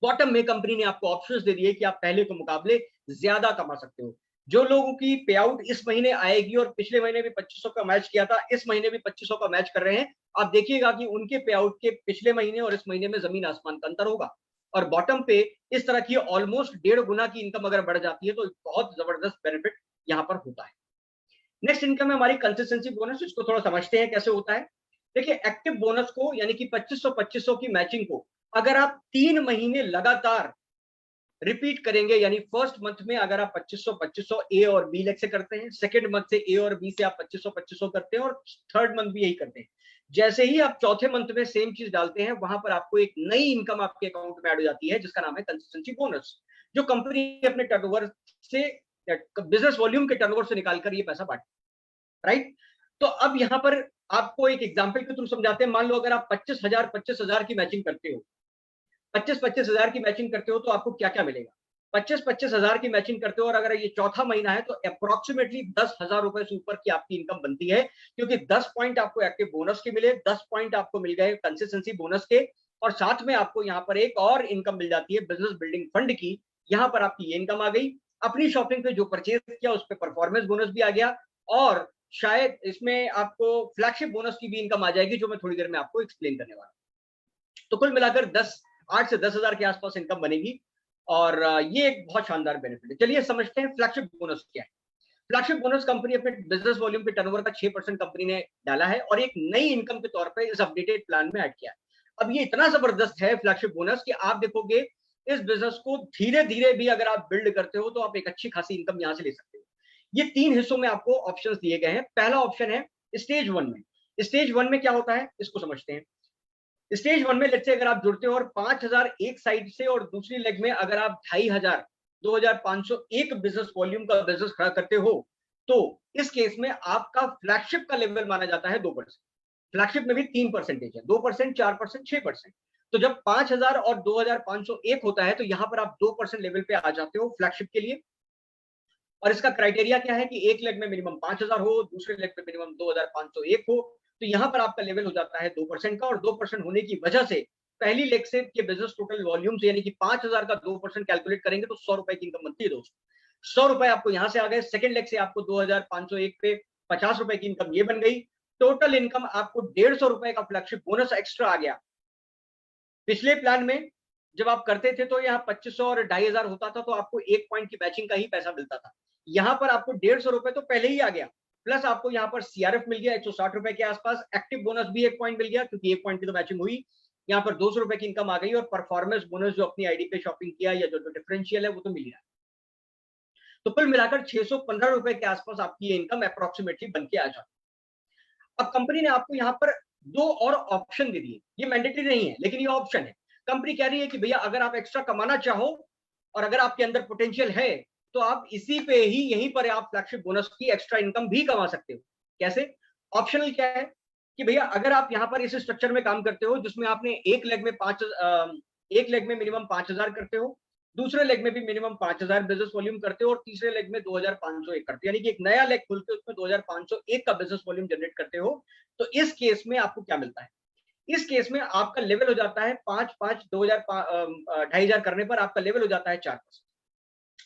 बॉटम में कंपनी ने आपको ऑप्शंस दे दिए कि आप पहले के मुकाबले ज्यादा कमा सकते हो। जो लोगों की पे आउट इस महीने आएगी और पिछले महीने भी 2500 का मैच किया था, इस महीने भी 2500 का मैच कर रहे हैं, आप देखिएगा कि उनके पे आउट के पिछले महीने और इस महीने में जमीन आसमान का अंतर होगा। और बॉटम पे इस तरह की ऑलमोस्ट 1.5 गुना की इनकम अगर बढ़ जाती है तो बहुत जबरदस्त बेनिफिट यहां पर होता है। नेक्स्ट इनकम है हमारी कंसिस्टेंसी बोनस। इसको थोड़ा समझते हैं कैसे होता है। देखिए, एक्टिव बोनस को यानी कि 2500 की मैचिंग को अगर आप 3 महीने लगातार रिपीट करेंगे, यानी फर्स्ट मंथ में अगर आप 2500 ए और बी लेग से करते हैं, सेकंड मंथ से ए और बी से आप 2500 करते हैं और थर्ड मंथ भी यही करते हैं, जैसे ही आप चौथे मंथ में सेम चीज डालते हैं, वहां पर आपको एक नई इनकम आपके अकाउंट में ऐड हो जाती है जिसका नाम है कंसिस्टेंसी बोनस, जो कंपनी अपने टर्नओवर से, बिजनेस वॉल्यूम के टर्नओवर से निकालकर ये पैसा बांटती है, राइट। तो अब यहां पर आपको एक एग्जाम्पल के थ्रू समझाते हैं। मान लो अगर आप 25,000 की मैचिंग करते हो, 25,000 की मैचिंग करते हो तो आपको क्या क्या मिलेगा। 25,000 की मैचिंग करते हो और अगर ये चौथा महीना है तो अप्रोक्सीमेटली 10,000 रुपए से ऊपर की आपकी इनकम बनती है, क्योंकि 10 पॉइंट आपको एक्टिव बोनस के मिले, 10 पॉइंट आपको मिल गए कंसिस्टेंसी बोनस के, और साथ में आपको यहाँ पर एक और इनकम मिल जाती है बिजनेस बिल्डिंग फंड की। यहाँ पर आपकी ये इनकम आ गई। अपनी शॉपिंग पे जो परचेज किया उस पर परफॉर्मेंस बोनस भी आ गया, और शायद इसमें आपको फ्लैगशिप बोनस की भी इनकम आ जाएगी, जो मैं थोड़ी देर में आपको एक्सप्लेन करने वाला हूं। तो कुल मिलाकर 8 से 10,000 के आसपास इनकम बनेगी, और ये एक बहुत शानदार बेनिफिट है। चलिए समझते हैं फ्लैगशिप बोनस क्या है। फ्लैगशिप बोनस कंपनी अपने बिजनेस वॉल्यूम पे टर्नओवर का 6% कंपनी ने डाला है और एक नई इनकम के तौर पे इस अपडेटेड प्लान में ऐड किया है। अब ये इतना जबरदस्त है फ्लैगशिप बोनस कि आप देखोगे इस बिजनेस को धीरे धीरे भी अगर आप बिल्ड करते हो तो आप एक अच्छी खासी इनकम यहां से ले सकते हो। ये 3 हिस्सों में आपको ऑप्शंस दिए गए हैं। पहला ऑप्शन है स्टेज 1 में। स्टेज 1 में क्या होता है इसको समझते हैं। स्टेज 1 में लेट्स से अगर आप जुड़ते हो और 5,000 एक साइड से और दूसरी लेग में अगर आप 2,500 2,500 एक बिजनेस वॉल्यूम का बिजनेस खड़ा करते हो, तो इस केस में आपका फ्लैगशिप का लेवल माना जाता है 2%। फ्लैगशिप में भी 3% है, 2%, 4%, 6%। तो जब 5,000 और 2,500 एक होता है तो यहां पर आप 2% लेवल पे आ जाते हो फ्लैगशिप के लिए। और इसका क्राइटेरिया क्या है कि एक लेग में मिनिमम 5,000 हो, दूसरे लेग में मिनिमम 2,501 हो। तो यहां पर आपका लेवल हो जाता है 2% का, और 2% होने की वजह से पहली लेग से के बिजनेस टोटल वॉल्यूम से यानी कि 5,000 का 2% कैलकुलेट करेंगे तो 100 रुपए की इनकम बनती है दोस्तों। 100 रुपए आपको यहां से आ गए। सेकंड लेग से आपको 2,501 पे 50 रुपए की इनकम ये बन गई। टोटल इनकम आपको 150 रुपए का फ्लैगशिप बोनस एक्स्ट्रा आ गया। पिछले प्लान में जब आप करते थे तो यहाँ 2500 और 2,500 होता था तो आपको 1 पॉइंट की मैचिंग का ही पैसा मिलता था। यहाँ पर आपको 150 रुपए तो पहले ही आ गया, प्लस आपको यहाँ पर सीआरएफ मिल गया 160 रुपए के आसपास। एक्टिव बोनस भी 1 पॉइंट मिल गया क्योंकि 1 पॉइंट की तो मैचिंग हुई। यहाँ पर 200 रुपए की इनकम आ गई, और परफॉर्मेंस बोनस जो अपनी आईडी पे शॉपिंग किया या जो डिफरेंशियल है वो तो मिल गया। तो कुल मिलाकर 615 रुपए के आसपास आपकी ये इनकम अप्रोक्सीमेटली बन के आ जाती है। अब कंपनी ने आपको यहाँ पर 2 और ऑप्शन दे दिए। ये मैंडेटरी नहीं है लेकिन ये ऑप्शन है। कंपनी कह रही है कि भैया अगर आप एक्स्ट्रा कमाना चाहो और अगर आपके अंदर पोटेंशियल है तो आप इसी पे ही यहीं पर आप फ्लैगशिप बोनस की एक्स्ट्रा इनकम भी कमा सकते हो। कैसे? ऑप्शनल क्या है कि भैया अगर आप यहाँ पर इस स्ट्रक्चर में काम करते हो जिसमें आपने एक लेग में एक लेग में मिनिमम 5,000 करते हो, दूसरे लेग में भी मिनिमम 5,000 बिजनेस वॉल्यूम करते हो, और तीसरे लेग में 2,501 करते हो, यानी कि एक नया लेग खोल के उसमें 2,501 का बिजनेस वॉल्यूम जनरेट करते हो। तो इस केस में आपको क्या मिलता है? इस केस में आपका लेवल हो जाता है 5-5 2,500 करने पर आपका लेवल हो जाता है 4%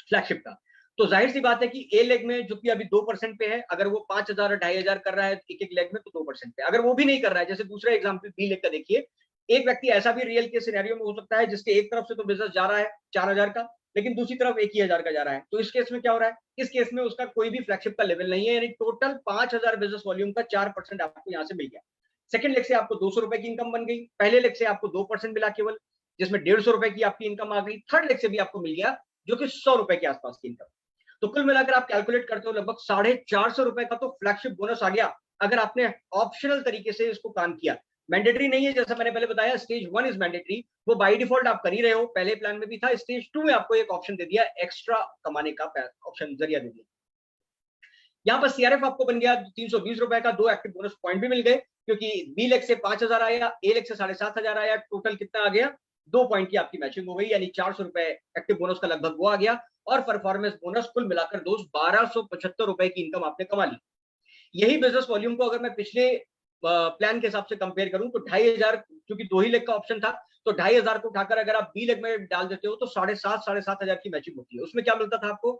फ्लैगशिप का। तो जाहिर सी बात है कि ए लेग में जो कि अभी 2% पे है, अगर वो 5,000 2,500 कर रहा है एक एक लेग में तो 2% पे। अगर वो भी नहीं कर रहा है, जैसे दूसरा एग्जांपल बी लेग का देखिए, एक व्यक्ति ऐसा भी रियल के सिनेरियो में हो सकता है जिसके एक तरफ से तो बिजनेस जा रहा है 4,000 का, लेकिन दूसरी तरफ 1,000 का जा रहा है। तो इस केस में क्या हो रहा है? इस केस में उसका कोई भी फ्लैगशिप का लेवल नहीं है, यानी टोटल 5,000 बिजनेस वॉल्यूम का 4% आपको यहाँ से मिल गया। सेकंड लेग से आपको 200 रुपए की इनकम बन गई। पहले लेग से आपको 2% मिला केवल, जिसमें 150 रुपए की आपकी इनकम आ गई। थर्ड लेग से भी आपको मिल गया जो कि 100 रुपए के आसपास की इनकम। तो कुल मिलाकर आप कैलकुलेट करते हो लगभग 450 रुपए का तो फ्लैगशिप बोनस आ गया अगर आपने ऑप्शनल तरीके से इसको काम किया। मैंडेटरी नहीं है, जैसा मैंने पहले बताया स्टेज 1 इज मैंडेटरी, वो बाय डिफॉल्ट आप कर ही रहे हो, पहले प्लान में भी था। स्टेज 2 में आपको एक ऑप्शन दे दिया, एक्स्ट्रा कमाने का ऑप्शन जरिया दे दिया। यहाँ पर सीआरएफ आपको बन गया 320 रुपए का, 2 एक्टिव बोनस पॉइंट भी मिल गए क्योंकि बी लेग से 5,000 आया, ए लेग से 7,500 आया, टोटल कितना आ गया? 2 पॉइंट की आपकी मैचिंग हो गई, यानी 400 रुपए एक्टिव बोनस का लगभग वो आ गया। और परफॉर्मेंस बोनस कुल मिलाकर दोस्त 1,275 रुपए की इनकम आपने कमा ली। यही बिजनेस वॉल्यूम को अगर मैं पिछले प्लान के हिसाब से कंपेयर करूं तो 2,500, क्योंकि 2 ही लेग का ऑप्शन था, तो 2,500 को उठाकर अगर आप बी लेग में डाल देते हो तो 7,500 7,500 की मैचिंग होती है। उसमें क्या मिलता था आपको?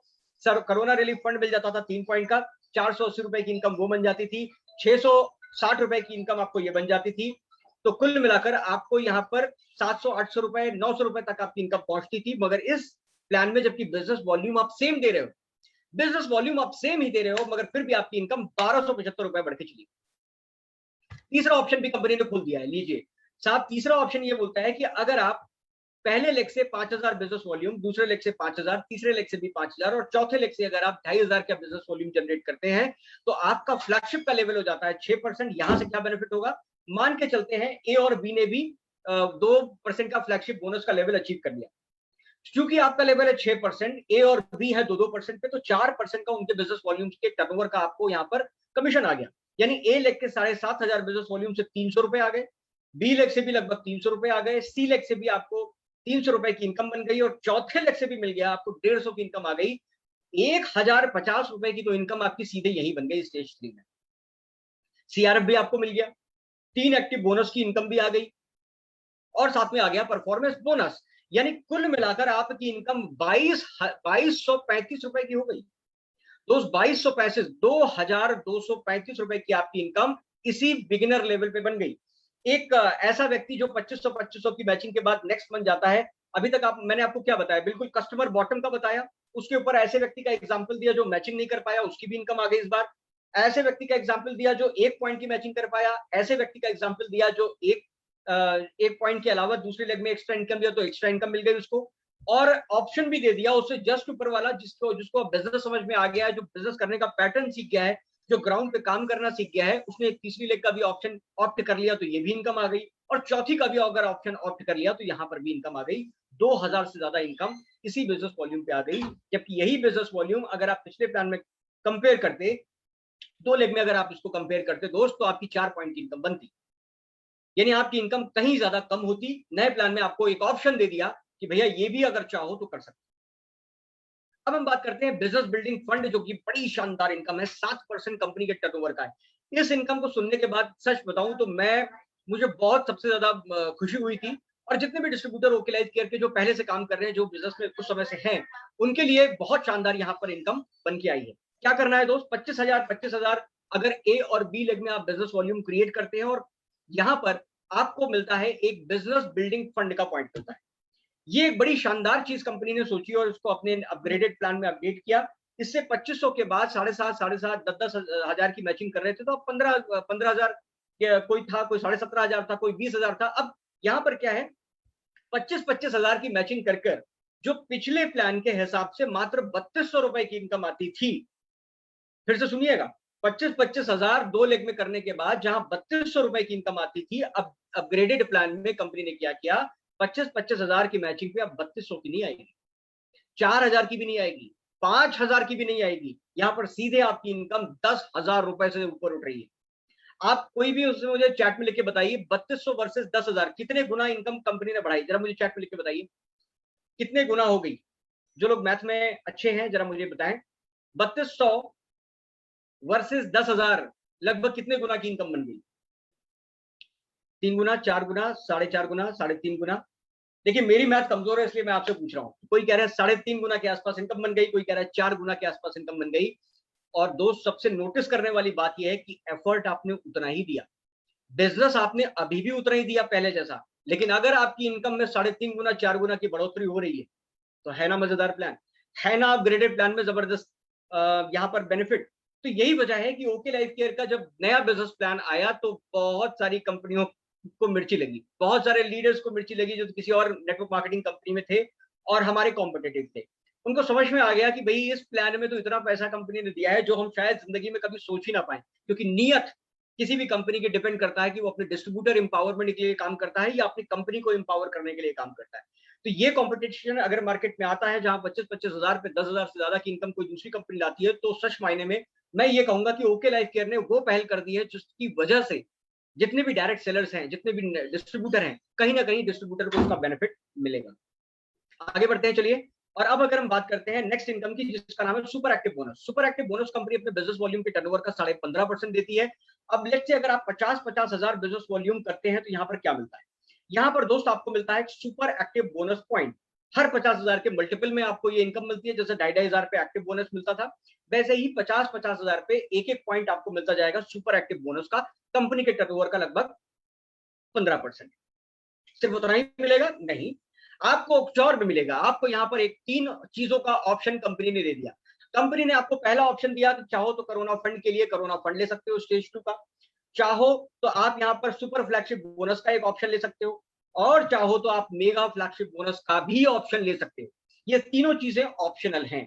सर कोरोना रिलीफ फंड मिल जाता था 3 पॉइंट का, 480 रुपए की इनकम वो बन जाती थी, 660 रुपए की इनकम आपको ये बन जाती थी। तो कुल मिलाकर आपको यहाँ पर 700-800 रुपए 900 रुपए तक आपकी इनकम पहुंचती थी। मगर इस प्लान में जबकि बिजनेस वॉल्यूम आप सेम दे रहे हो, बिजनेस वॉल्यूम आप सेम ही दे रहे हो, मगर फिर भी आपकी इनकम 1275 रुपए बढ़ के चली। तीसरा ऑप्शन भी कंपनी ने खोल दिया है, लीजिए साहब। तीसरा ऑप्शन ये बोलता है कि अगर आप पहले लेग से 5000 बिजनेस वॉल्यूम, दूसरे लेग से 5000, तीसरे लेग से भी 5000 और चौथे लेग से अगर आप 2500 का बिजनेस वॉल्यूम जनरेट करते हैं तो आपका फ्लैगशिप का लेवल हो जाता है 6%। यहां से क्या बेनिफिट होगा, मान के चलते हैं ए और बी ने भी 2% का फ्लैगशिप बोनस का लेवल अचीव कर लिया। क्योंकि आपका लेवल है 6%, ए और बी है 2-2% पे, तो 4% का उनके बिजनेस वॉल्यूम के टर्नओवर का आपको यहाँ पर कमीशन आ गया। यानी ए लेग के 7500 बिजनेस वॉल्यूम से 300 रुपए आ गए, बी लेग से भी लगभग 300 रुपए आ गए, सी लेग से भी आपको 300 रुपए की इनकम बन गई और चौथे लेग से भी मिल गया आपको 150 की इनकम आ गई। 1050 रुपए की तो इनकम आपकी सीधे यही बन गई स्टेज 3 में। सीआरएफ भी आपको मिल गया, 3 एक्टिव बोनस की इनकम भी आ गई और साथ में आ गया परफॉर्मेंस बोनस। यानी कुल मिलाकर आपकी इनकम 2235 रुपए की हो गई। तो 2235 रुपए की आपकी इनकम इसी बिगिनर लेवल पे बन गई। एक ऐसा व्यक्ति जो 2500 की मैचिंग के बाद नेक्स्ट मंथ जाता है, अभी तक मैंने आपको क्या बताया, बिल्कुल कस्टमर बॉटम का बताया, उसके ऊपर ऐसे व्यक्ति का एग्जांपल दिया जो मैचिंग नहीं कर पाया, उसकी भी इनकम आ गई इस बार। ऐसे व्यक्ति का एग्जांपल दिया जो 1 पॉइंट की मैचिंग कर पाया, ऐसे व्यक्ति का एग्जांपल दिया जो एक पॉइंट के अलावा दूसरे लेग में एक्स्ट्रा इनकम दिया तो एक्स्ट्रा इनकम मिल गई उसको। और ऑप्शन भी दे दिया उससे जस्ट ऊपर वाला, जिसको बिजनेस समझ में आ गया है, जो बिजनेस करने का पैटर्न सीख गया है, जो ग्राउंड पे काम करना सीख गया है, उसने एक तीसरी लेग का भी ऑप्शन ऑप्ट कर लिया तो ये भी इनकम आ गई, और चौथी का भी अगर ऑप्शन ऑप्ट कर लिया तो यहाँ पर भी इनकम आ गई। 2000 से ज्यादा इनकम इसी बिजनेस वॉल्यूम पे आ गई। जबकि यही बिजनेस वॉल्यूम अगर आप पिछले प्लान में कंपेयर करते, 2 लेग में अगर आप इसको कंपेयर करते दोस्त, तो आपकी 4 पॉइंट की इनकम बनती, यानी आपकी इनकम कहीं ज्यादा कम होती। नए प्लान में आपको एक ऑप्शन दे दिया कि भैया ये भी अगर चाहो तो कर सकते। अब हम बात करते हैं बिजनेस बिल्डिंग फंड, जो कि बड़ी शानदार इनकम है, 7% कंपनी के टर्नओवर का है। इस इनकम को सुनने के बाद सच बताऊं तो मुझे बहुत सबसे ज्यादा खुशी हुई थी। और जितने भी डिस्ट्रीब्यूटर ओके लाइफ केयर के जो पहले से काम कर रहे हैं, जो बिजनेस में कुछ समय से हैं, उनके लिए बहुत शानदार यहाँ पर इनकम बन के आई है। क्या करना है दोस्त, 25,000 अगर ए और बी लेग में आप बिजनेस वॉल्यूम क्रिएट करते हैं और यहाँ पर आपको मिलता है एक बिजनेस बिल्डिंग फंड का पॉइंट मिलता है। ये एक बड़ी शानदार चीज कंपनी ने सोची और उसको अपने अपग्रेडेड प्लान में अपडेट किया। इससे 2500 के बाद 7,500 10 हजार की मैचिंग कर रहे थे, तो अब 15,000 कोई था, कोई 17,500 था, कोई 20,000 था। अब यहाँ पर क्या है, 25 हजार की मैचिंग कर जो पिछले प्लान के हिसाब से मात्र 3200 रुपए की इनकम आती थी। फिर से सुनिएगा, 25 हजार 2 लेग में करने के बाद जहां 3200 रुपए की इनकम आती थी, अब अपग्रेडेड प्लान में कंपनी ने क्या किया, 25 हजार की मैचिंग पे अब 3200 की नहीं आएगी, 4000 की भी नहीं आएगी, 5000 की भी नहीं आएगी। यहां पर सीधे आपकी इनकम 10,000 रुपए से ऊपर उठ रही है। आप कोई भी उसमें मुझे चैट में लिख के बताइए, 3200 वर्सेस 10,000 कितने गुना इनकम कंपनी ने बढ़ाई, जरा मुझे चैट में लिख के बताइए कितने गुना हो गई। जो लोग मैथ में अच्छे हैं जरा मुझे बताएं, 3200 वर्सेस 10,000 लगभग कितने गुना की इनकम बन गई? 3 गुना, 4 गुना, 4.5 गुना, 3.5 गुना। देखिए मेरी मैथ कमजोर है इसलिए मैं आपसे पूछ रहा हूं। कोई कह रहा है 3.5 गुना के आसपास इनकम बन गई, कोई कह रहा है 4 गुना के आसपास इनकम बन गई। और दोस्त सबसे नोटिस करने वाली बात यह है कि एफर्ट आपने उतना ही दिया, बिजनेस आपने अभी भी उतना ही दिया पहले जैसा, लेकिन अगर आपकी इनकम में 3.5 गुना 4 गुना की बढ़ोतरी हो रही है तो है ना मजेदार प्लान, है ना अपग्रेडेड प्लान में जबरदस्त यहाँ पर बेनिफिट। तो यही वजह है कि ओके लाइफ केयर का जब नया बिजनेस प्लान आया तो बहुत सारी कंपनियों को मिर्ची लगी, बहुत सारे लीडर्स को मिर्ची लगी जो किसी और नेटवर्क मार्केटिंग कंपनी में थे और हमारे कॉम्पिटिटिव थे। उनको समझ में आ गया कि भाई इस प्लान में तो इतना पैसा कंपनी ने दिया है जो हम शायद जिंदगी में कभी सोच ही ना पाए, क्योंकि नियत किसी भी कंपनी की डिपेंड करता है कि वो अपने डिस्ट्रीब्यूटर एम्पावरमेंट के लिए काम करता है या अपनी कंपनी को एम्पावर करने के लिए काम करता है। तो ये कंपटीशन अगर मार्केट में आता है जहां 25 हजार पे 10,000 से ज्यादा की इनकम कोई दूसरी कंपनी लाती है, तो सच मायने में मैं ये कहूंगा कि ओके लाइफ केयर ने वो पहल कर दी है जिसकी वजह से जितने भी डायरेक्ट सेलर्स हैं, जितने भी डिस्ट्रीब्यूटर हैं, कहीं ना कहीं डिस्ट्रीब्यूटर को उसका बेनिफिट मिलेगा। आगे बढ़ते हैं चलिए। और अब अगर हम बात करते हैं नेक्स्ट इनकम की, जिसका नाम है super active bonus. Super active bonus company अपने बिजनेस वॉल्यूम के टर्नओवर का 15.5% देती है। अब लेट्स से अगर आप 50 हजार बिजनेस वॉल्यूम करते हैं तो यहाँ पर क्या मिलता है, यहाँ पर दोस्त आपको मिलता है सुपर एक्टिव बोनस पॉइंट। हर 50,000 के मल्टीपल में आपको ये इनकम मिलती है। जैसे 2,500 पे एक्टिव बोनस मिलता था, वैसे ही 50,000 पे एक एक पॉइंट आपको मिलता जाएगा सुपर एक्टिव बोनस का, कंपनी के टर्नओवर का लगभग 15%। सिर्फ उतना ही मिलेगा नहीं, आपको कुछ और भी मिलेगा। आपको यहाँ पर एक 3 चीजों का ऑप्शन कंपनी ने दे दिया। कंपनी ने आपको पहला ऑप्शन दिया कि चाहो तो कोरोना फंड के लिए कोरोना फंड ले सकते हो स्टेज 2 का, चाहो तो आप यहाँ पर सुपर फ्लैगशिप बोनस का एक ऑप्शन ले सकते हो, और चाहो तो आप मेगा फ्लैगशिप बोनस का भी ऑप्शन ले सकते हो। ये तीनों चीजें ऑप्शनल हैं।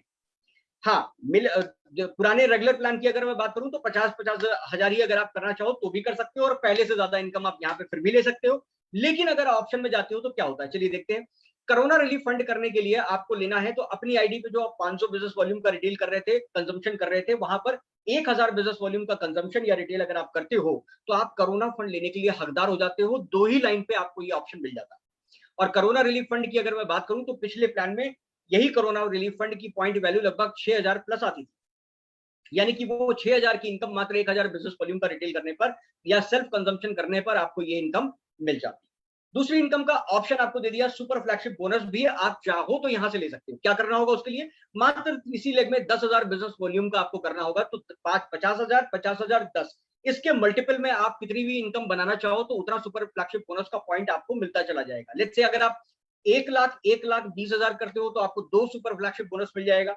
हाँ, पुराने रेगुलर प्लान की अगर मैं बात करूं तो 50-50 हजार ही अगर आप करना चाहो तो भी कर सकते हो, और पहले से ज्यादा इनकम आप यहाँ पे फिर भी ले सकते हो। लेकिन अगर ऑप्शन में जाते हो तो क्या होता है, चलिए देखते हैं। कोरोना रिलीफ फंड करने के लिए आपको लेना है तो अपनी आईडी पे जो आप 500 बिजनेस वॉल्यूम का रिटेल कर रहे थे, कंजम्पशन कर रहे थे, वहां पर 1000 बिजनेस वॉल्यूम का कंजम्पशन या रिटेल अगर आप करते हो तो आप कोरोना फंड लेने के लिए हकदार हो जाते हो। 2 ही लाइन पे आपको ये ऑप्शन मिल जाता है। और कोरोना रिलीफ फंड की अगर मैं बात करूं तो पिछले प्लान में यही कोरोना रिलीफ फंड की पॉइंट वैल्यू लगभग 6000 प्लस आती थी, यानी कि वो 6000 की इनकम मात्र 1000 बिजनेस वॉल्यूम का रिटेल करने पर या सेल्फ कंजम्पशन करने पर आपको ये इनकम मिल जाती है। दूसरी इनकम का ऑप्शन आपको दे दिया सुपर फ्लैगशिप बोनस भी, आप चाहो तो यहां से ले सकते हो। क्या करना होगा उसके लिए, मात्र इसी लेग में 10,000 बिजनेस वॉल्यूम का आपको करना होगा। तो 50,000 50,000 10, इसके मल्टीपल में आप कितनी भी इनकम बनाना चाहो तो उतना सुपर फ्लैगशिप बोनस का पॉइंट आपको मिलता चला जाएगा। लेट्स से अगर आप 1,20,000 करते हो तो आपको 2 सुपर फ्लैगशिप बोनस मिल जाएगा।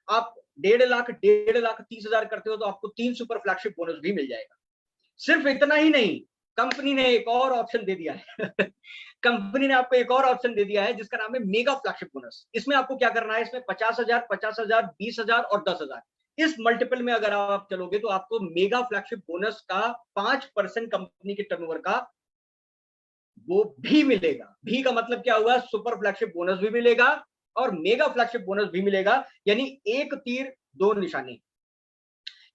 आप 1,50,000 30,000 करते हो तो आपको 3 सुपर फ्लैगशिप बोनस भी मिल जाएगा। सिर्फ इतना ही नहीं, कंपनी ने एक और ऑप्शन दे दिया है कंपनी ने आपको एक और ऑप्शन दे दिया है जिसका नाम है मेगा फ्लैगशिप बोनस। इसमें आपको क्या करना है, इसमें 50,000 50,000 20,000 और 10,000, इस मल्टीपल में अगर आप चलोगे तो आपको मेगा फ्लैगशिप बोनस का 5% कंपनी के टर्नओवर का वो भी मिलेगा। भी का मतलब क्या हुआ, सुपर फ्लैगशिप बोनस भी मिलेगा और मेगा फ्लैगशिप बोनस भी मिलेगा, यानी एक तीर दो निशाने।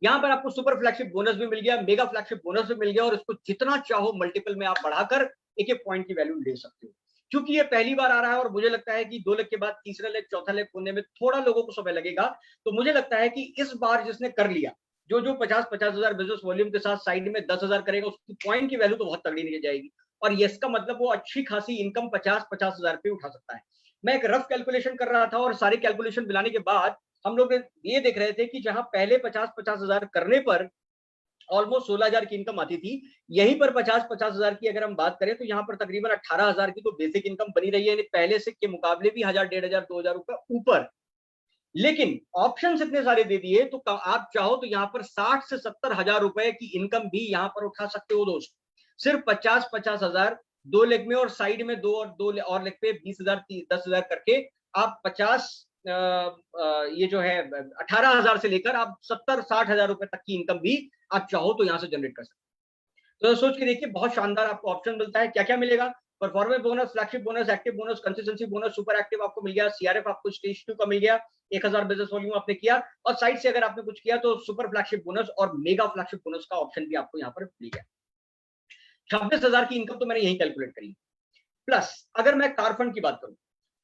यहां पर आपको सुपर फ्लैगशिप बोनस भी मिल गया, मेगा फ्लैगशिप बोनस भी मिल गया, और इसको जितना चाहो मल्टीपल में आप बढ़ाकर एक एक पॉइंट की वैल्यू ले सकते हो। क्योंकि ये पहली बार आ रहा है और मुझे लगता है कि 2 लेग के बाद तीसरा लेग चौथा लेग होने में थोड़ा लोगों को समय लगेगा, तो मुझे लगता है कि इस बार जिसने कर लिया, जो जो 50-50 हजार बिजनेस वॉल्यूम के साथ साइड में 10,000 करेगा, उसकी पॉइंट की वैल्यू तो बहुत तगड़ी नहीं जाएगी, और ये इसका मतलब वो अच्छी खासी इनकम 50-50 हजार पे उठा सकता है। मैं एक रफ कैलकुलेशन कर रहा था और सारे कैलकुलेशन मिलाने के बाद हम लोग ये देख रहे थे कि जहां पहले 50-50 हजार करने पर ऑलमोस्ट 16,000 की इनकम आती थी, यहीं पर 50-50 हजार की अगर हम बात करें तो यहाँ पर तकरीबन 18,000 की तो बेसिक इनकम बनी रही है, यानी पहले से के मुकाबले भी 1,000 1,500 2,000 रुपए ऊपर। लेकिन ऑप्शन इतने सारे दे दिए तो आप चाहो तो यहाँ पर 60 से 70 हजार रुपए की इनकम भी यहाँ पर उठा सकते हो दोस्त। सिर्फ 50-50 हजार 2 लेग में, और साइड में 2 और लेग पे 20,000 10,000 करके आप 50 ये जो है 18,000 से लेकर आप 70-60 हजार रुपए तक की इनकम भी आप चाहो तो यहां से जनरेट कर सकते हो। तो सोच के देखिए, बहुत शानदार आपको ऑप्शन मिलता है। क्या क्या मिलेगा, performance bonus, flagship bonus, active bonus, consistency bonus, super active आपको मिल गया, सीआरएफ आपको स्टेज 2 का मिल गया, 1,000 बिजनेस वॉल्यूम आपने किया, और साइड से अगर आपने कुछ किया तो सुपर फ्लैगशिप बोनस और मेगा फ्लैगशिप बोनस का ऑप्शन भी आपको यहाँ पर मिल गया। 26,000 की इनकम तो मैंने यही कैलकुलेट करी। प्लस अगर मैं कार फंड की बात करूं,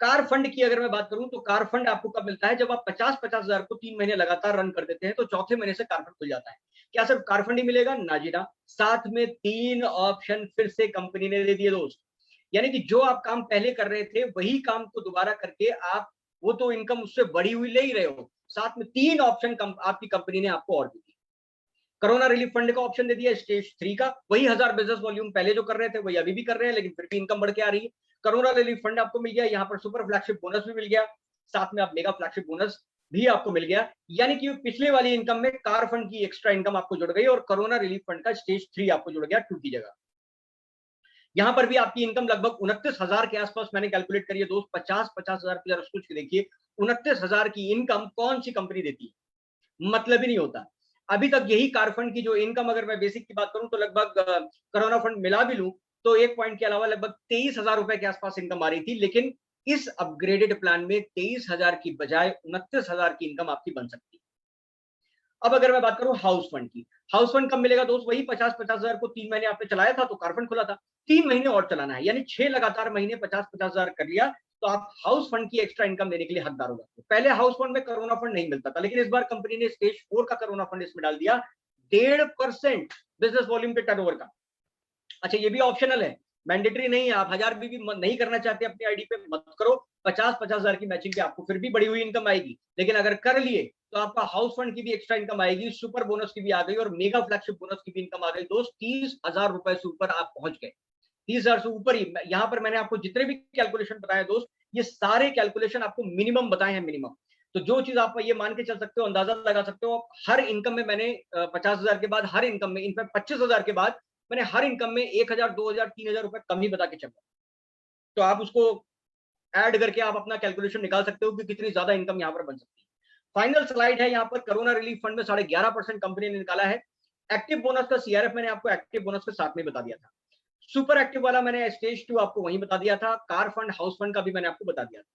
कार फंड की अगर मैं बात करूं तो कार फंड आपको कब मिलता है, जब आप 50-50 हजार को 3 महीने लगातार रन कर देते हैं तो चौथे महीने से कार फंड खुल जाता है। क्या सिर्फ कार फंड ही मिलेगा, ना जी ना, साथ में 3 ऑप्शन फिर से कंपनी ने दे दिए दोस्त। यानी कि जो आप काम पहले कर रहे थे वही काम को दोबारा करके आप वो तो इनकम उससे बढ़ी हुई ले ही रहे हो, साथ में 3 ऑप्शन आपकी कंपनी ने आपको और दी। कोरोना रिलीफ फंड का ऑप्शन दे दिया स्टेज 3 का, वही 1,000 बिजनेस वॉल्यूम पहले जो कर रहे थे वही अभी भी कर रहे हैं, लेकिन फिर भी इनकम बढ़ के आ रही है। कोरोना रिलीफ फंड आपको मिल गया, यहाँ पर सुपर फ्लैगशिप बोनस भी मिल गया, साथ में आप मेगा फ्लैगशिप बोनस भी आपको मिल गया, यानी कि पिछले वाली इनकम में कार फंड की एक्स्ट्रा इनकम आपको जुड़ गई और कोरोना रिलीफ फंड का स्टेज 3 आपको जुड़ गया 2 की जगह। यहां पर भी आपकी इनकम लगभग 29,000 के आसपास मैंने कैलकुलेट करी है दोस्त। 50-50 हजार की जरा सोच के देखिए, 29,000 की इनकम कौन सी कंपनी देती है, मतलब ही नहीं होता। अभी तक यही कार फंड की जो इनकम, अगर मैं बेसिक की बात करूं तो लगभग कोरोना फंड मिला भी लूं तो एक पॉइंट के अलावा लगभग 23,000 रुपए के आसपास इनकम आ रही थी, लेकिन इस अपग्रेडेड प्लान में 23,000 की बजाय 29,000 की इनकम आपकी बन सकती है। अब अगर मैं बात करूं हाउस फंड की, हाउस फंड कब मिलेगा दोस्त, वही 50-50 हजार को 3 महीने आपने चलाया था तो कार फंड खुला था, 3 महीने और चलाना है, यानी 6 लगातार महीने 50-50 हजार कर लिया तो आप हाउस फंड की एक्स्ट्रा इनकम देने के लिए हकदार हो जाते हो। पहले हाउस फंड में कोरोना फंड नहीं मिलता था, लेकिन इस बार कंपनी ने स्टेज 4 का कोरोना फंड इसमें डाल दिया, 1.5% बिजनेस वॉल्यूम के टर्नओवर का। अच्छा, ये भी ऑप्शनल है, मैंडेटरी नहीं है। आप 1,000 भी नहीं करना चाहते अपनी आईडी पे, मत करो, 50-50 हजार की मैचिंग पे आपको फिर भी बढ़ी हुई इनकम आएगी। लेकिन अगर कर लिए तो आपका हाउस फंड की भी एक्स्ट्रा इनकम आएगी, सुपर बोनस की भी आ गई और मेगा फ्लैगशिप बोनस की भी इनकम आ गई। दोस्त 30,000 रुपए से ऊपर आप पहुंच गए, 30,000 से ऊपर ही। यहाँ पर मैंने आपको जितने भी कैलकुलेशन बताए दोस्त, ये सारे कैलकुलेशन आपको मिनिमम बताए हैं, मिनिमम। तो जो चीज आप ये मान के चल सकते हो, अंदाजा लगा सकते हो, हर इनकम में मैंने 50,000 के बाद हर इनकम में, इनफैक्ट 25,000 के बाद मैंने हर इनकम में 1,000, 2,000, 3,000 रुपए कम ही बता के चला। तो आप उसको ऐड करके आप अपना कैलकुलेशन निकाल सकते हो कि कितनी ज्यादा इनकम यहाँ पर बन सकती है। फाइनल स्लाइड है यहाँ पर, कोरोना रिलीफ फंड में 11.5% कंपनी ने निकाला है। एक्टिव बोनस का सीआरएफ मैंने आपको एक्टिव बोनस के साथ में बता दिया था। सुपर एक्टिव वाला मैंने स्टेज 2 आपको वहीं बता दिया था। कार फंड, हाउस फंड का भी मैंने आपको बता दिया था।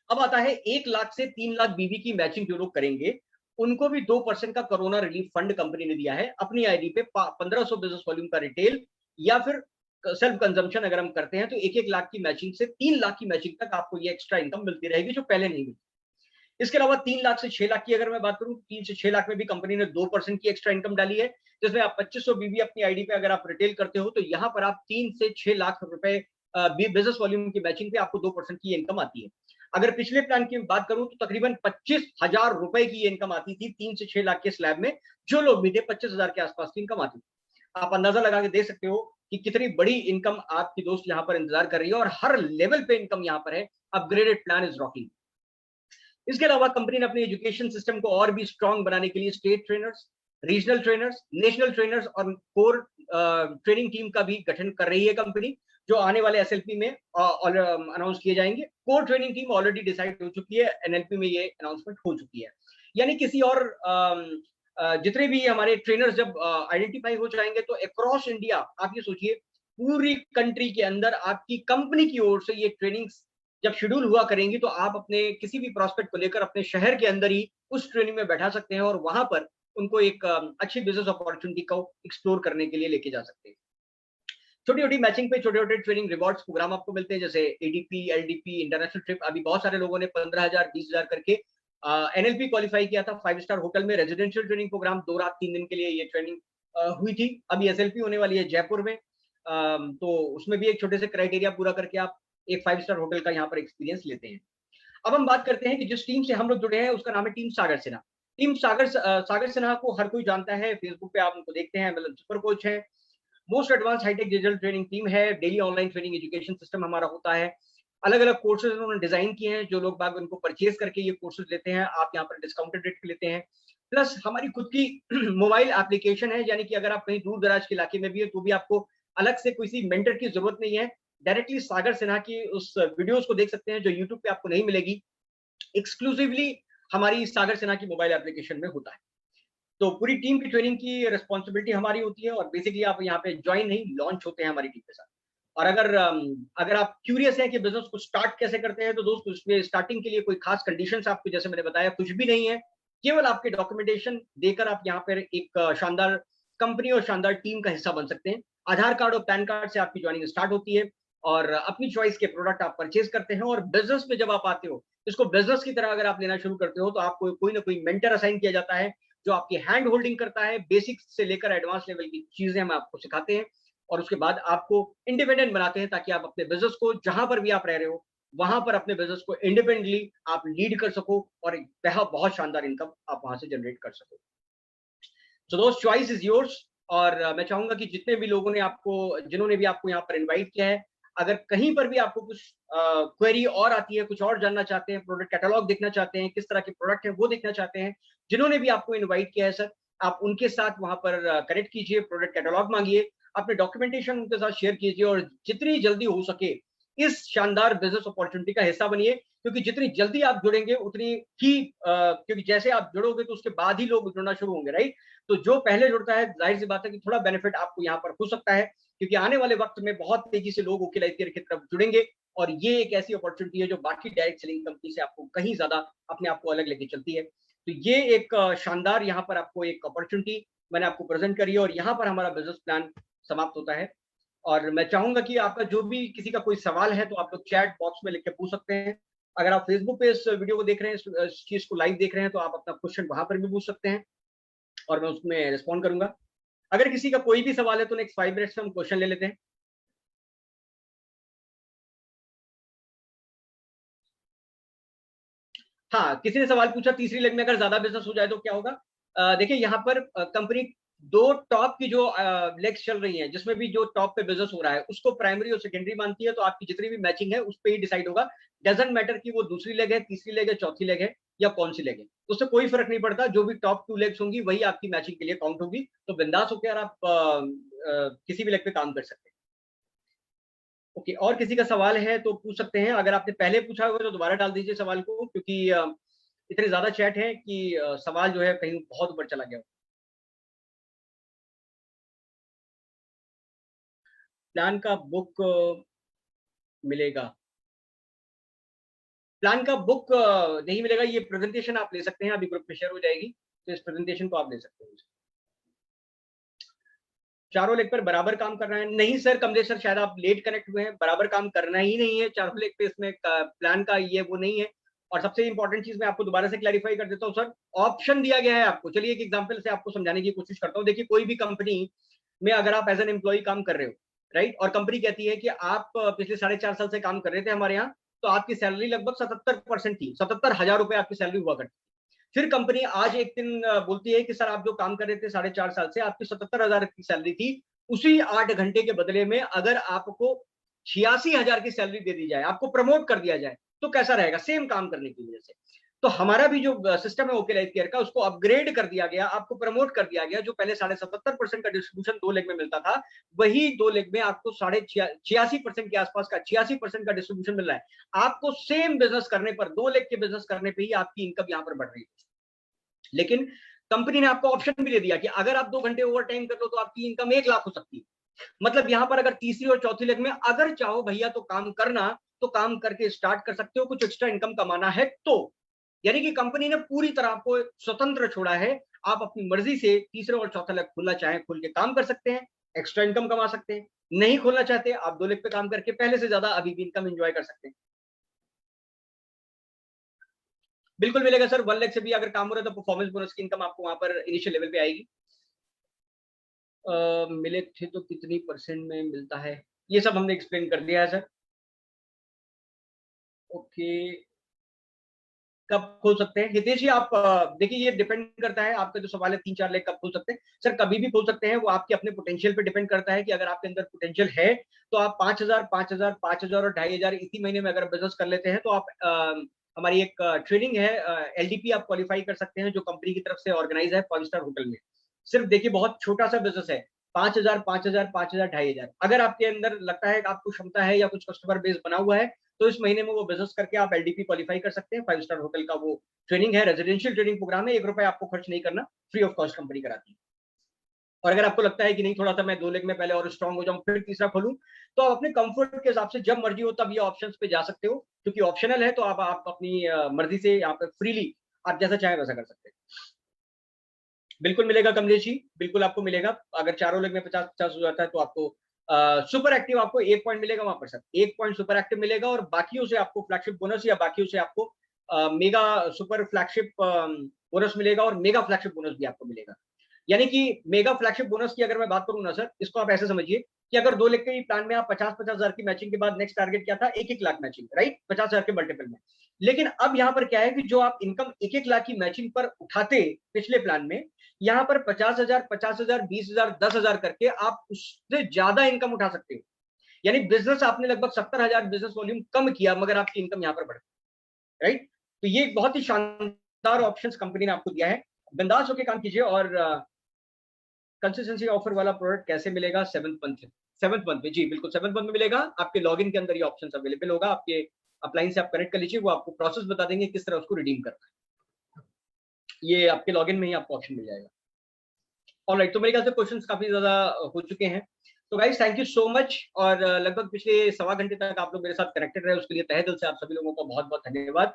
अब आता है 1 लाख से 3 लाख बीबी की मैचिंग जो लोग करेंगे, उनको भी 2% का कोरोना रिलीफ फंड कंपनी ने दिया है अपनी आईडी पे। 1500 बिजनेस वॉल्यूम का रिटेल या फिर सेल्फ कंजम्पशन अगर हम करते हैं तो 1-1 लाख की मैचिंग से 3 लाख की मैचिंग तक आपको ये एक्स्ट्रा इनकम मिलती रहेगी, जो पहले नहीं मिलती। इसके अलावा 3 लाख से 6 लाख की अगर मैं बात करूं, 3 से 6 लाख में भी कंपनी ने 2% की एक्स्ट्रा इनकम डाली है, जिसमें आप 2500 बीबी अपनी आईडी पे अगर आप रिटेल करते हो तो यहां पर आप 3 से 6 लाख रुपए बिजनेस वॉल्यूम की मैचिंग पे आपको 2% की इनकम आती है। अगर पिछले प्लान की बात करूं तो तकरीबन 25,000 रुपए की इनकम आती थी 3 से 6 लाख के स्लैब में। जो लोग भी थे 25,000 के आसपास की इनकम आती थी। आप अंदाजा लगा के देख सकते हो कि कितनी बड़ी इनकम आपकी दोस्त यहाँ पर इंतजार कर रही है, और हर लेवल पे इनकम यहाँ पर है। Upgraded plan is rocking. इसके अलावा कंपनी ने अपने एजुकेशन सिस्टम को और भी स्ट्रांग बनाने के लिए state trainers, regional trainers, national trainers और कोर ट्रेनिंग टीम का भी गठन कर रही है कंपनी, जो आने वाले एसएलपी में अनाउंस किए जाएंगे। Core training team already decide हो चुकी है, एनएलपी में ये अनाउंसमेंट हो चुकी है। यानी किसी और जितने भी हमारे ट्रेनर्स जब आइडेंटिफाई हो जाएंगे तो अक्रॉस इंडिया आप ये सोचिए, पूरी कंट्री के अंदर आपकी कंपनी की ओर से ये ट्रेनिंग्स जब शेड्यूल हुआ करेंगी, तो आप अपने किसी भी प्रोस्पेक्ट को लेकर अपने शहर के अंदर ही उस ट्रेनिंग में बैठा सकते हैं और वहां पर उनको एक अच्छी बिजनेस अपॉर्चुनिटी को एक्सप्लोर करने के लिए लेके जा सकते हैं। छोटी छोटी मैचिंग पे छोटे छोटे ट्रेनिंग रिवॉर्ड्स प्रोग्राम आपको मिलते हैं, जैसे एडीपी, एलडीपी, इंटरनेशनल ट्रिप। अभी बहुत सारे लोगों ने 15,000, 20,000 करके एनएलपी क्वालिफाई किया था। 5 स्टार होटल में रेजिडेंशियल ट्रेनिंग प्रोग्राम 2 रात 3 दिन के लिए ये ट्रेनिंग हुई थी। अभी एसएलपी होने वाली है जयपुर में, तो उसमें भी एक छोटे से क्राइटेरिया पूरा करके आप एक 5 स्टार होटल का यहाँ पर एक्सपीरियंस लेते हैं। अब हम बात करते हैं कि जिस टीम से हम लोग जुड़े हैं उसका नाम है टीम सागर सिन्हा। टीम सागर सिन्हा को हर कोई जानता है, फेसबुक पे आप उनको देखते हैं, मतलब सुपर कोच है। Most advance hi-tech digital training team है। Daily online training education system हमारा होता है। अलग अलग कोर्सेज उन्होंने डिजाइन किए हैं, जो लोग बाग उनको परचेज करके ये कोर्सेज लेते हैं, आप यहाँ पर डिस्काउंटेड रेट पे लेते हैं। प्लस हमारी खुद की मोबाइल एप्लीकेशन है, यानी कि अगर आप कहीं दूर दराज के इलाके में भी है तो भी आपको अलग से किसी मेंटर की जरूरत नहीं है। डायरेक्टली सागर सिन्हा की उस वीडियोस को देख सकते हैं जो यूट्यूब पे आपको नहीं मिलेगी, एक्सक्लूसिवली हमारी सागर सिन्हा की मोबाइल एप्लीकेशन में होता है। तो पूरी टीम की ट्रेनिंग की रिस्पॉन्सिबिलिटी हमारी होती है, और बेसिकली आप यहाँ पे ज्वाइन नहीं, लॉन्च होते हैं हमारी टीम के साथ। और अगर आप क्यूरियस हैं कि बिजनेस को स्टार्ट कैसे करते हैं, तो दोस्तों उसमें स्टार्टिंग के लिए कोई खास कंडीशंस आपको, जैसे मैंने बताया, कुछ भी नहीं है। केवल आपके डॉक्यूमेंटेशन देकर आप यहाँ पर एक शानदार कंपनी और शानदार टीम का हिस्सा बन सकते हैं। आधार कार्ड और पैन कार्ड से आपकी ज्वाइनिंग स्टार्ट होती है, और अपनी चॉइस के प्रोडक्ट आप परचेज करते हैं। और बिजनेस में जब आप आते हो, इसको बिजनेस की तरह अगर आप लेना शुरू करते हो, तो आपको कोई ना कोई मेंटर असाइन किया जाता है, जो आपकी हैंड होल्डिंग करता है। बेसिक से लेकर एडवांस लेवल की चीजें हम आपको सिखाते हैं, और उसके बाद आपको इंडिपेंडेंट बनाते हैं, ताकि आप अपने बिजनेस को जहां पर भी आप रह रहे हो वहां पर अपने बिजनेस को इंडिपेंडेंटली आप लीड कर सको, और एक बहुत शानदार इनकम आप वहां से जनरेट कर सको। सो दोस्त, चॉइस इज योर्स। और मैं चाहूंगा कि जितने भी लोगों ने जिन्होंने भी आपको यहाँ पर इनवाइट किया है, अगर कहीं पर भी आपको कुछ क्वेरी और आती है, कुछ और जानना चाहते हैं, प्रोडक्ट कैटलॉग देखना चाहते हैं, किस तरह के प्रोडक्ट हैं वो देखना चाहते हैं, जिन्होंने भी आपको इनवाइट किया है सर, आप उनके साथ वहां पर कनेक्ट कीजिए, प्रोडक्ट कैटलॉग मांगिए, अपने डॉक्यूमेंटेशन उनके साथ शेयर कीजिए, और जितनी जल्दी हो सके इस शानदार बिजनेस अपॉर्चुनिटी का हिस्सा बनिए। क्योंकि जितनी जल्दी आप जुड़ेंगे उतनी ही क्योंकि जैसे आप जुड़ोगे तो उसके बाद ही लोग जुड़ना शुरू होंगे, राइट। तो जो पहले जुड़ता है, जाहिर सी बात है कि थोड़ा बेनिफिट आपको यहाँ पर हो सकता है, क्योंकि आने वाले वक्त में बहुत तेजी से लोग ओके लाइफ केयर की तरफ जुड़ेंगे, और ये एक ऐसी अपॉर्चुनिटी है जो बाकी डायरेक्ट सेलिंग कंपनी से आपको कहीं ज्यादा अपने आप को अलग लेके चलती है। तो ये एक शानदार यहाँ पर आपको एक अपॉर्चुनिटी मैंने आपको प्रेजेंट करी है, और यहाँ पर हमारा बिजनेस प्लान समाप्त होता है। और मैं चाहूंगा कि आपका जो भी किसी का कोई सवाल है तो आप लोग चैट बॉक्स में लिख के पूछ सकते हैं। अगर आप फेसबुक पे इस वीडियो को देख रहे हैं, इस चीज को लाइव देख रहे हैं, तो आप अपना क्वेश्चन वहां पर भी पूछ सकते हैं, और मैं उसमें रिस्पॉन्ड करूंगा। अगर किसी का कोई भी सवाल है तो नेक्स्ट 5 मिनट्स में हम क्वेश्चन ले लेते हैं। हाँ, किसी ने सवाल पूछा तीसरी लेग में अगर ज्यादा बिजनेस हो जाए तो क्या होगा। देखिए यहाँ पर कंपनी दो टॉप की जो लेग्स चल रही हैं, जिसमें भी जो टॉप पे बिजनेस हो रहा है उसको प्राइमरी और सेकेंडरी मानती है, तो आपकी जितनी भी मैचिंग है उस पर ही डिसाइड होगा। डजेंट मैटर कि वो दूसरी लेग है, तीसरी लेग है, चौथी लेग है या कौन सी लेग है, उससे कोई फर्क नहीं पड़ता। जो भी टॉप टू लेग्स होंगी वही आपकी मैचिंग के लिए काउंट होगी। तो बिंदास होकर आप किसी भी लेग पे काम कर सकते हैं। ओके, और किसी का सवाल है तो पूछ सकते हैं। अगर आपने पहले पूछा होगा तो दोबारा डाल दीजिए सवाल को, क्योंकि इतने ज्यादा चैट है कि सवाल जो है कहीं बहुत ऊपर चला गया। प्लान का बुक मिलेगा? प्लान का बुक नहीं मिलेगा, ये प्रेजेंटेशन आप ले सकते हैं, अभी ग्रुप में शेयर हो जाएगी, तो इस प्रेजेंटेशन को आप ले सकते हैं। चारों लेग पर बराबर काम करना है? नहीं सर, कमलेश सर शायद आप लेट कनेक्ट हुए हैं, बराबर काम करना ही नहीं है चारों लेग पे, इसमें प्लान का ये वो नहीं है। और सबसे इंपॉर्टेंट चीज मैं आपको दोबारा से क्लैरिफाई कर देता हूँ सर, ऑप्शन दिया गया है आपको। चलिए एक एग्जांपल से आपको समझाने की कोशिश करता हूँ। देखिए कोई भी कंपनी में अगर आप एज एन एम्प्लॉय काम कर रहे हो, राइट, और कंपनी कहती है कि आप पिछले 4.5 साल से काम कर रहे थे हमारे यहाँ, तो आपकी सैलरी लगभग 77% थी, 77,000 रुपए आपकी सैलरी हुआ करती। फिर कंपनी आज एक दिन बोलती है कि सर आप जो काम कर रहे थे 4.5 साल से, आपकी 77,000 की सैलरी थी, उसी 8 घंटे के बदले में अगर आपको 86,000 की सैलरी दे दी जाए, आपको प्रमोट कर दिया जाए, तो कैसा रहेगा सेम काम करने की वजह से। तो हमारा भी जो सिस्टम है ओके लाइफ केयर का, उसको अपग्रेड कर दिया गया, आपको प्रमोट कर दिया गया। जो पहले 77.5% का डिस्ट्रीब्यूशन 2 लेग में मिलता था, वही 2 लेग में आपको 86% के आसपास का 86% का डिस्ट्रीब्यूशन मिल रहा है। आपको सेम बिजनेस करने पर, 2 लेग के बिजनेस करने पर ही आपकी इनकम यहां पर बढ़ रही है। लेकिन कंपनी ने आपको ऑप्शन भी दे दिया कि अगर आप 2 घंटे ओवर टाइम कर लो तो आपकी इनकम 1 लाख हो सकती है। मतलब यहां पर अगर तीसरी और चौथी लेग में अगर चाहो भैया तो काम करना, तो काम करके स्टार्ट कर सकते हो, कुछ एक्स्ट्रा इनकम कमाना है तो। यानी कि कंपनी ने पूरी तरह आपको स्वतंत्र छोड़ा है। आप अपनी मर्जी से तीसरे और चौथा लेग खुलना चाहें खुल के काम कर सकते हैं, एक्स्ट्रा इनकम कमा सकते हैं। नहीं खोलना चाहते आप 2 लेग पे काम करके पहले से ज्यादा अभी भी इनकम एंजॉय कर सकते हैं। बिल्कुल मिलेगा सर, 1 लाख से भी अगर काम हो रहा है तो परफॉर्मेंस बोनस की इनकम आपको वहां पर इनिशियल लेवल पे आएगी। मिले थे तो कितनी परसेंट में मिलता है, ये सब हमने एक्सप्लेन कर दिया है सर। ओके, कब खोल सकते हैं हितेश जी आप? देखिए ये डिपेंड करता है, आपका जो सवाल है 3-4 लाख कब खोल सकते हैं, सर कभी भी खोल सकते हैं। वो आपके अपने पोटेंशियल पे डिपेंड करता है कि अगर आपके अंदर पोटेंशियल है तो आप 5,000, 5,000, 5,000 और 2,500 इसी महीने में अगर बिजनेस कर लेते हैं तो आप हमारी एक ट्रेनिंग है, एलडीपी आप क्वालिफाई कर सकते हैं, जो कंपनी की तरफ से ऑर्गेनाइज है 5 स्टार होटल में। सिर्फ देखिए बहुत छोटा सा बिजनेस है, 5,000, 5,000, 5,000, 2,500। अगर आपके अंदर लगता है कि आपको क्षमता है या कुछ कस्टमर बेस बना हुआ है, तो इस महीने में वो बिजनेस करके आप एलडीपी क्वालिफाई कर सकते हैं। 5 स्टार होटल का वो ट्रेनिंग है, रेजिडेंशियल ट्रेनिंग प्रोग्राम है, 1 रुपए आपको खर्च नहीं करना, फ्री ऑफ कॉस्ट कंपनी कराती है। और अगर आपको लगता है कि नहीं थोड़ा सा मैं 2 लेग में पहले और स्ट्रांग हो जाऊं फिर तीसरा खोलूं, तो आप अपने कंफर्ट के हिसाब से जब मर्जी हो तब ये ऑप्शंस पे जा सकते हो, क्योंकि ऑप्शनल है। तो आप अपनी मर्जी से यहाँ पे फ्रीली आप जैसा चाहें वैसा कर सकते हैं। बिल्कुल मिलेगा कमलेश जी, बिल्कुल आपको मिलेगा। अगर चारों लेग में 50-50 हो जाता है तो आपको सुपर एक्टिव आपको 1 पॉइंट मिलेगा वहां पर सर, 1 पॉइंट सुपर एक्टिव मिलेगा, और बाकियों से आपको फ्लैगशिप बोनस या बाकियों से आपको मेगा सुपर फ्लैगशिप बोनस मिलेगा, और मेगा फ्लैगशिप बोनस भी आपको मिलेगा। यानी कि मेगा फ्लैगशिप बोनस की अगर मैं बात करूं ना सर, इसको आप ऐसे समझिए कि अगर 2 लाख के प्लान में आप 50-50 हजार की मैचिंग के बाद नेक्स्ट टारगेट क्या था, 1-1 लाख मैचिंग, राइट, 50,000 के मल्टीपल में। लेकिन अब यहाँ पर क्या है कि जो आप इनकम 1-1 लाख की मैचिंग पर उठाते पिछले प्लान में, यहाँ पर 50,000, 50,000, 20,000, 10,000 करके आप उससे ज्यादा इनकम उठा सकते हो। यानी बिजनेस आपने लगभग 70,000 बिजनेस वॉल्यूम कम किया, मगर आपकी इनकम यहाँ पर बढ़, राइट। तो ये बहुत ही शानदार ऑप्शंस कंपनी ने आपको दिया है, बिंदास होकर काम कीजिए। और कंसिस्टेंसी ऑफर वाला प्रोडक्ट कैसे मिलेगा? 7th मंथ, 7th मंथ में, जी बिल्कुल 7th मंथ में मिलेगा। आपके लॉगिन के अंदर ये ऑप्शन अवेलेबल होगा, आपके अपलाइन से आप कनेक्ट कर लीजिए, वो आपको प्रोसेस बता देंगे किस तरह उसको रिडीम करना है। ये आपके लॉगिन में ही आपको ऑप्शन मिल जाएगा। ऑलराइट, तो मेरे ख्याल से क्वेश्चंस काफी ज्यादा हो चुके हैं। तो guys thank you so much, और लगभग पिछले सवा घंटे तक आप लोग मेरे साथ कनेक्टेड रहे, उसके लिए तहे दिल से आप सभी लोगों का बहुत बहुत धन्यवाद।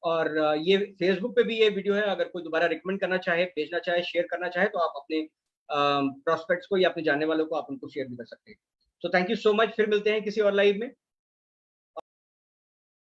और ये फेसबुक पे भी ये वीडियो है, अगर कोई दोबारा रिकमेंड करना चाहे, भेजना चाहे, शेयर करना चाहे, तो आप अपने प्रोस्पेक्ट्स को या अपने जानने वालों को आप उनको शेयर भी कर सकते हैं। तो थैंक यू सो मच, फिर मिलते हैं किसी और लाइव में।